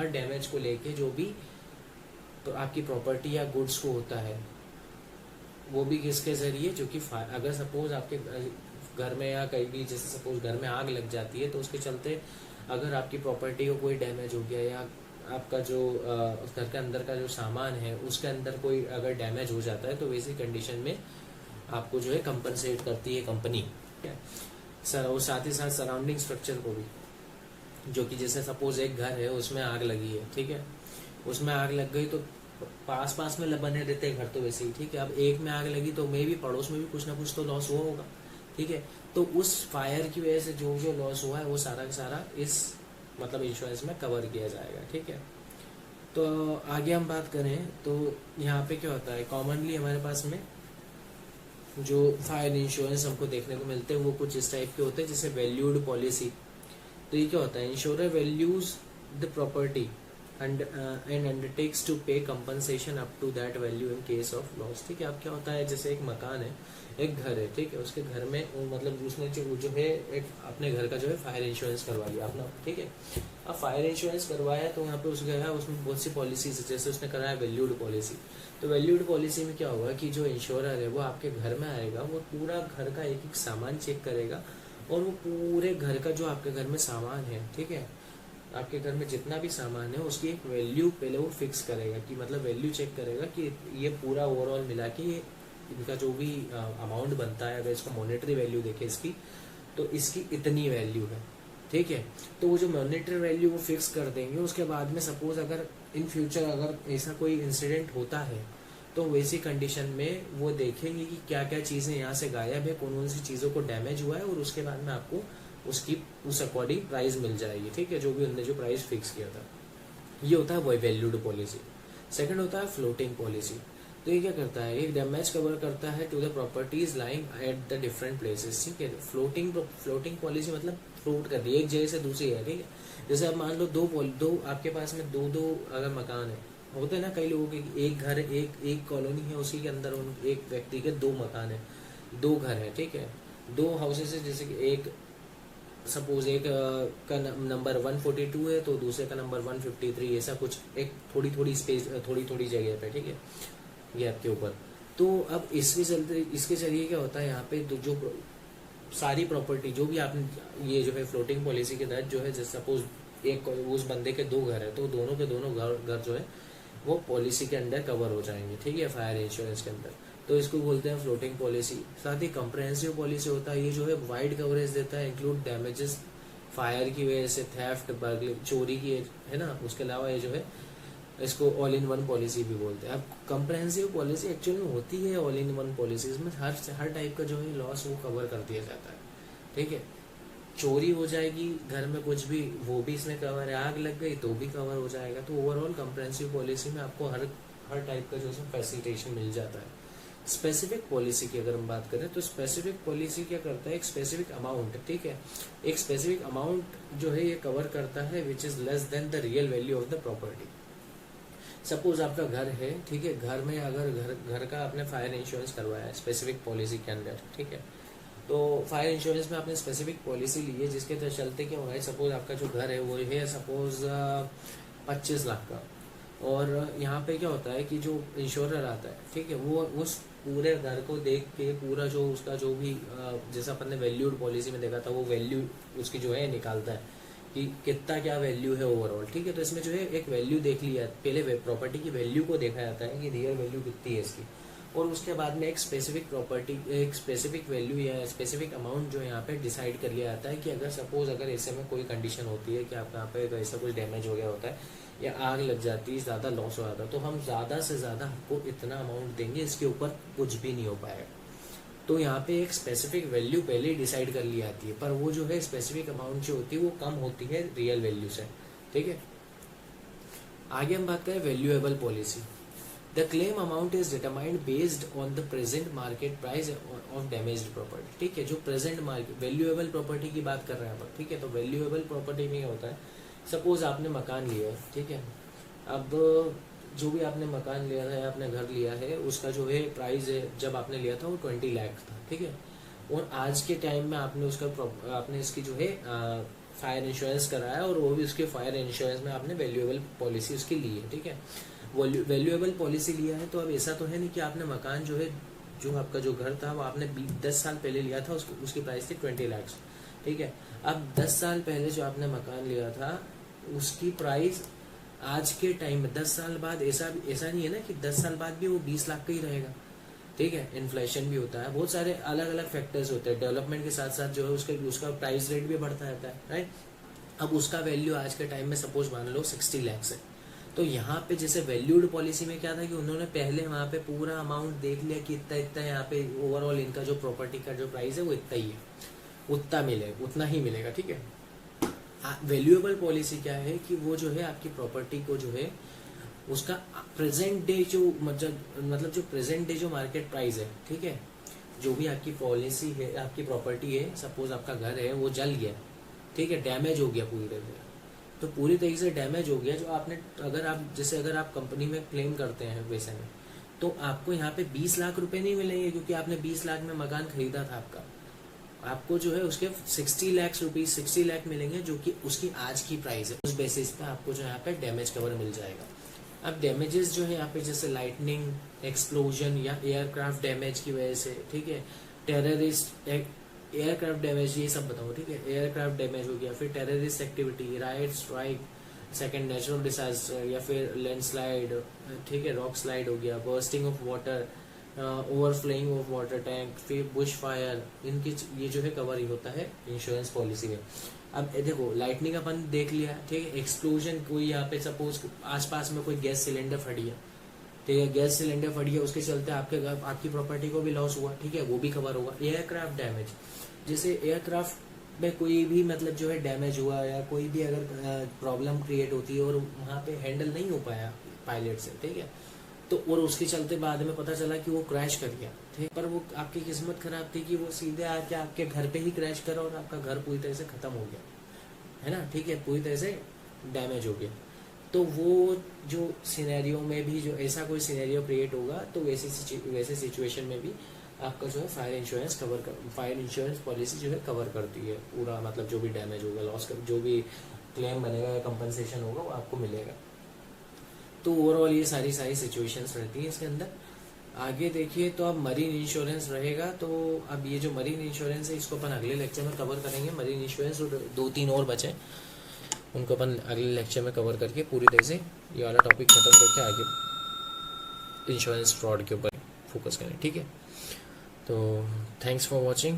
B: डैमेज को लेके जो भी तो आपकी प्रॉपर्टी या गुड्स को होता है, वो भी किसके जरिए, जो कि अगर सपोज आपके घर में या कहीं भी जैसे सपोज घर में आग लग जाती है, तो उसके चलते अगर आपकी प्रॉपर्टी को कोई डैमेज हो गया या आपका जो घर के अंदर का जो सामान है उसके अंदर कोई अगर डैमेज हो जाता है, तो वैसी कंडीशन में आपको जो है कंपनसेट करती है कंपनी, ठीक है सर। और साथ ही साथ सराउंडिंग स्ट्रक्चर को भी, जो कि जैसे सपोज एक घर है उसमें आग लगी है, ठीक है, उसमें आग लग गई तो पास में बने रहते हैं घर तो वैसे ही, ठीक है। अब एक में आग लगी तो मे भी पड़ोस में भी कुछ ना कुछ तो लॉस हुआ होगा, ठीक है। तो उस फायर की वजह से जो लॉस हुआ है वो सारा का सारा इस मतलब इंश्योरेंस में कवर किया जाएगा, ठीक है। तो आगे हम बात करें तो यहाँ पे क्या होता है, कॉमनली हमारे पास में जो फायर इंश्योरेंस हमको देखने को मिलते हैं वो कुछ इस टाइप के होते हैं, जैसे वैल्यूड पॉलिसी। तो ये क्या होता है, insurer values the property and undertakes to pay compensation up to that value in case of loss, ठीक है। अब क्या होता है, जैसे एक मकान है, एक घर है, ठीक है, उसके घर में मतलब उसने जो है एक अपने घर का जो है फायर इंश्योरेंस करवा लिया अपना, ठीक है। अब फायर इंश्योरेंस करवाया तो यहाँ पे उस गया उसमें बहुत सी पॉलिसीज, जैसे उसने कराया वैल्यूड पॉलिसी। तो वैल्यूड पॉलिसी में क्या होगा कि जो इंश्योरर है वो आपके घर में आएगा, वो पूरा घर का एक सामान चेक करेगा और वो पूरे घर का जो आपके घर में सामान है, ठीक है, आपके घर में जितना भी सामान है उसकी एक वैल्यू पहले वो फिक्स करेगा, कि मतलब वैल्यू चेक करेगा कि ये पूरा ओवरऑल मिला के ये इनका जो भी अमाउंट बनता है, अगर इसको मॉनेटरी वैल्यू देखे इसकी, तो इसकी इतनी वैल्यू है, ठीक है। तो वो जो मॉनेटरी वैल्यू वो फिक्स कर देंगे। उसके बाद में सपोज अगर इन फ्यूचर अगर ऐसा कोई इंसिडेंट होता है तो वैसी कंडीशन में वो देखेंगे कि क्या क्या चीज़ें यहाँ से गायब है, कौन कौन सी चीज़ों को डैमेज हुआ है, और उसके बाद में आपको उसकी उस अकॉर्डिंग प्राइस मिल जाएगी, ठीक है, जो भी उन्होंने जो प्राइस फिक्स किया था। ये होता है वही वैल्यूड पॉलिसी। सेकंड होता है फ्लोटिंग पॉलिसी। तो ये क्या करता है, एक डैमेज कवर करता है to the properties lying at the different places, ठीक है। फ्लोटिंग पॉलिसी मतलब फ्लोट कर रही है एक जगह से दूसरी है, ठीक है। जैसे आप मान लो दो आपके पास में दो अगर मकान है, होते हैं ना कई लोगों के एक घर एक कॉलोनी है, उसी के अंदर एक व्यक्ति के दो मकान है, दो घर है, ठीक है, दो हाउसेस है। जैसे कि एक सपोज एक का नंबर 142 है तो दूसरे का नंबर 153, ऐसा कुछ एक थोड़ी थोड़ी स्पेस थोड़ी जगह पे, ठीक है, गैप के ऊपर। तो अब इसके जरिए क्या होता है, यहाँ पे जो सारी प्रॉपर्टी जो भी आपने ये जो है फ्लोटिंग पॉलिसी के तहत जो है, जैसे सपोज एक उस बंदे के दो घर है तो दोनों के दोनों घर जो है वो पॉलिसी के अंडर कवर हो जाएंगे, ठीक है, फायर इंश्योरेंस के अंदर। तो इसको बोलते हैं फ्लोटिंग पॉलिसी। साथ ही कंप्रहेंसिव पॉलिसी होता है, ये जो है वाइड कवरेज देता है, इंक्लूड डैमेजेस फायर की वजह से, थेफ्ट, बर्गलरी, चोरी की, है ना। उसके अलावा ये जो है इसको ऑल इन वन पॉलिसी भी बोलते हैं। अब कंप्रहेंसिव पॉलिसी एक्चुअली में होती है ऑल इन वन पॉलिसी, इसमें हर टाइप का जो है लॉस वो कवर कर दिया जाता है, ठीक है। चोरी हो जाएगी घर में कुछ भी, वो भी इसमें कवर है, आग लग गई तो भी कवर हो जाएगा। तो ओवरऑल कंप्रहेंसिव पॉलिसी में आपको हर टाइप का जो है फैसिलिटेशन मिल जाता है। स्पेसिफिक पॉलिसी की अगर हम बात करें तो स्पेसिफिक पॉलिसी क्या करता है, एक स्पेसिफिक अमाउंट, ठीक है, एक स्पेसिफिक अमाउंट जो है ये कवर करता है which is less than the real value of the property. Suppose आपका घर है, ठीक है, घर में अगर घर का आपने फायर इंश्योरेंस करवाया है स्पेसिफिक पॉलिसी के अंदर, ठीक है, तो फायर इंश्योरेंस में आपने स्पेसिफिक पॉलिसी ली है जिसके तहत चलते क्या हो रहा है, सपोज आपका जो घर है वो है सपोज 25 लाख का, और यहाँ पे क्या होता है कि जो इंश्योरर आता है, ठीक है, वो उस पूरे घर को देख के पूरा जो उसका जो भी जैसा अपन ने वैल्यूड पॉलिसी में देखा था वो वैल्यू उसकी जो है निकालता है कि कितना क्या वैल्यू है ओवरऑल, ठीक है। तो इसमें जो है एक वैल्यू देख लिया, पहले प्रॉपर्टी की वैल्यू को देखा जाता है कि रियल वैल्यू कितनी है इसकी, और उसके बाद में एक स्पेसिफिक प्रॉपर्टी, एक स्पेसिफिक वैल्यू या स्पेसिफिक अमाउंट जो यहाँ पे डिसाइड कर लिया जाता है कि अगर सपोज अगर ऐसे में कोई कंडीशन होती है कि आपका यहाँ पे ऐसा कुछ डैमेज हो गया होता है या आग लग जाती है, ज़्यादा लॉस हो जाता है, तो हम ज़्यादा से ज़्यादा आपको इतना अमाउंट देंगे, इसके ऊपर कुछ भी नहीं हो पाएगा। तो यहाँ पे एक स्पेसिफिक वैल्यू पहले ही डिसाइड कर ली जाती है, पर वो जो है स्पेसिफिक अमाउंट जो होती है वो कम होती है रियल वैल्यू से, ठीक है। आगे हम बात करें valuable policy. The claim amount is determined based on the present market price of damaged property, ठीक है। जो प्रेजेंट मार्केट वैल्यूएबल प्रॉपर्टी की बात कर रहे हैं आप, ठीक है। तो वैल्यूएबल प्रॉपर्टी में क्या होता है, सपोज आपने मकान लिया है, ठीक है, अब जो भी आपने मकान लिया है, आपने घर लिया है, उसका जो है प्राइस है जब आपने लिया था वो 20 लाख था, ठीक है, और आज के टाइम में आपने इसकी जो है फायर इंश्योरेंस कराया, और वो भी उसके फायर इंश्योरेंस में आपने वैल्यूएबल पॉलिसी उसकी ली है, ठीक है। वैल्यूएबल पॉलिसी लिया है तो अब ऐसा तो है नहीं कि आपने मकान जो है, जो आपका जो घर था वो आपने 10 साल पहले लिया था, उसकी प्राइस थी 20 लाख, ठीक है। अब 10 साल पहले जो आपने मकान लिया था उसकी प्राइस आज के टाइम में 10 साल बाद ऐसा नहीं है ना कि 10 साल बाद भी वो 20 लाख का ही रहेगा, ठीक है। इन्फ्लेशन भी होता है, बहुत सारे अलग अलग फैक्टर्स होते हैं, डेवलपमेंट के साथ साथ जो है उसका प्राइस रेट भी बढ़ता रहता है, राइट। अब उसका वैल्यू आज के टाइम में सपोज मान लो 60 लाख है, तो यहाँ पे जैसे वैल्यूड पॉलिसी में क्या था कि उन्होंने पहले वहाँ पे पूरा अमाउंट देख लिया कि इतना यहाँ पे ओवरऑल इनका जो प्रॉपर्टी का जो प्राइस है वो इतना ही है, उतना ही मिलेगा, ठीक है। वैल्यूएबल पॉलिसी क्या है कि वो जो है आपकी प्रॉपर्टी को जो है उसका प्रेजेंट डे जो मतलब जो प्रेजेंट डे जो मार्केट प्राइस है, ठीक है, जो भी आपकी पॉलिसी है, आपकी प्रॉपर्टी है, सपोज आपका घर है वो जल गया, ठीक है, डैमेज हो गया पूरी तरह से, तो पूरी तरीके से डैमेज हो गया, जो आपने अगर आप कंपनी में क्लेम करते हैं वैसे में, तो आपको यहाँ पे 20 लाख रुपए नहीं मिलेंगे क्योंकि आपने 20 लाख में मकान खरीदा था आपको जो है उसके 60 लाख मिलेंगे, जो कि उसकी आज की प्राइस है। उस बेसिस पे आपको जो यहाँ पे डैमेज कवर मिल जाएगा। अब डैमेजेस जो है यहाँ पे जैसे लाइटनिंग, एक्सप्लोजन या एयरक्राफ्ट डैमेज की वजह से, ठीक है, एयरक्राफ्ट डैमेज, ये सब बताऊँ, ठीक है। एयरक्राफ्ट डैमेज हो गया, फिर terrorist activity, right, strike, second natural disaster या फिर लैंडस्लाइड, ठीक है, रॉक स्लाइड हो गया, bursting of water, overflowing of water tank, फिर बुश फायर, इनकी ये जो है कवर ही होता है इंश्योरेंस पॉलिसी में। अब देखो लाइटनिंग अपन देख लिया, ठीक है, एक्सप्लोजन, कोई यहाँ पे सपोज आसपास में कोई गैस सिलेंडर फट गया, ठीक है, गैस सिलेंडर फट गया, उसके चलते आपके घर, आपकी प्रॉपर्टी को भी लॉस हुआ, ठीक है, वो भी कवर होगा। एयरक्राफ्ट डैमेज, जैसे एयरक्राफ्ट में कोई भी मतलब जो है डैमेज हुआ या कोई भी अगर प्रॉब्लम क्रिएट होती है और वहाँ पे हैंडल नहीं हो पाया पायलट से, ठीक है, तो और उसके चलते बाद में पता चला कि वो क्रैश कर गया, ठीक, पर वो आपकी किस्मत खराब थी कि वो सीधे आके आपके घर पे ही क्रैश करा और आपका घर पूरी तरह से खत्म हो गया, है ना, ठीक है, पूरी तरह से डैमेज हो गया। तो वो जो सिनेरियो में भी जो ऐसा कोई सिनेरियो क्रिएट होगा तो वैसे सिचुएशन में भी आपका जो है फायर इंश्योरेंस पॉलिसी जो है कवर करती है पूरा, मतलब जो भी डैमेज होगा, लॉस का जो भी क्लेम बनेगा या कंपनसेशन होगा वो आपको मिलेगा। तो ओवरऑल ये सारी सिचुएशंस रहती है इसके अंदर। आगे देखिए तो अब मरीन इंश्योरेंस रहेगा, तो अब ये जो मरीन इंश्योरेंस है इसको अपन अगले लेक्चर में कवर करेंगे। मरीन इंश्योरेंस और 2-3 और बचे, उनको अपन अगले लेक्चर में कवर करके पूरी तरह से ये वाला टॉपिक खत्म करके आगे इंश्योरेंस फ्रॉड के ऊपर फोकस करें, ठीक है। तो थैंक्स फॉर वॉचिंग।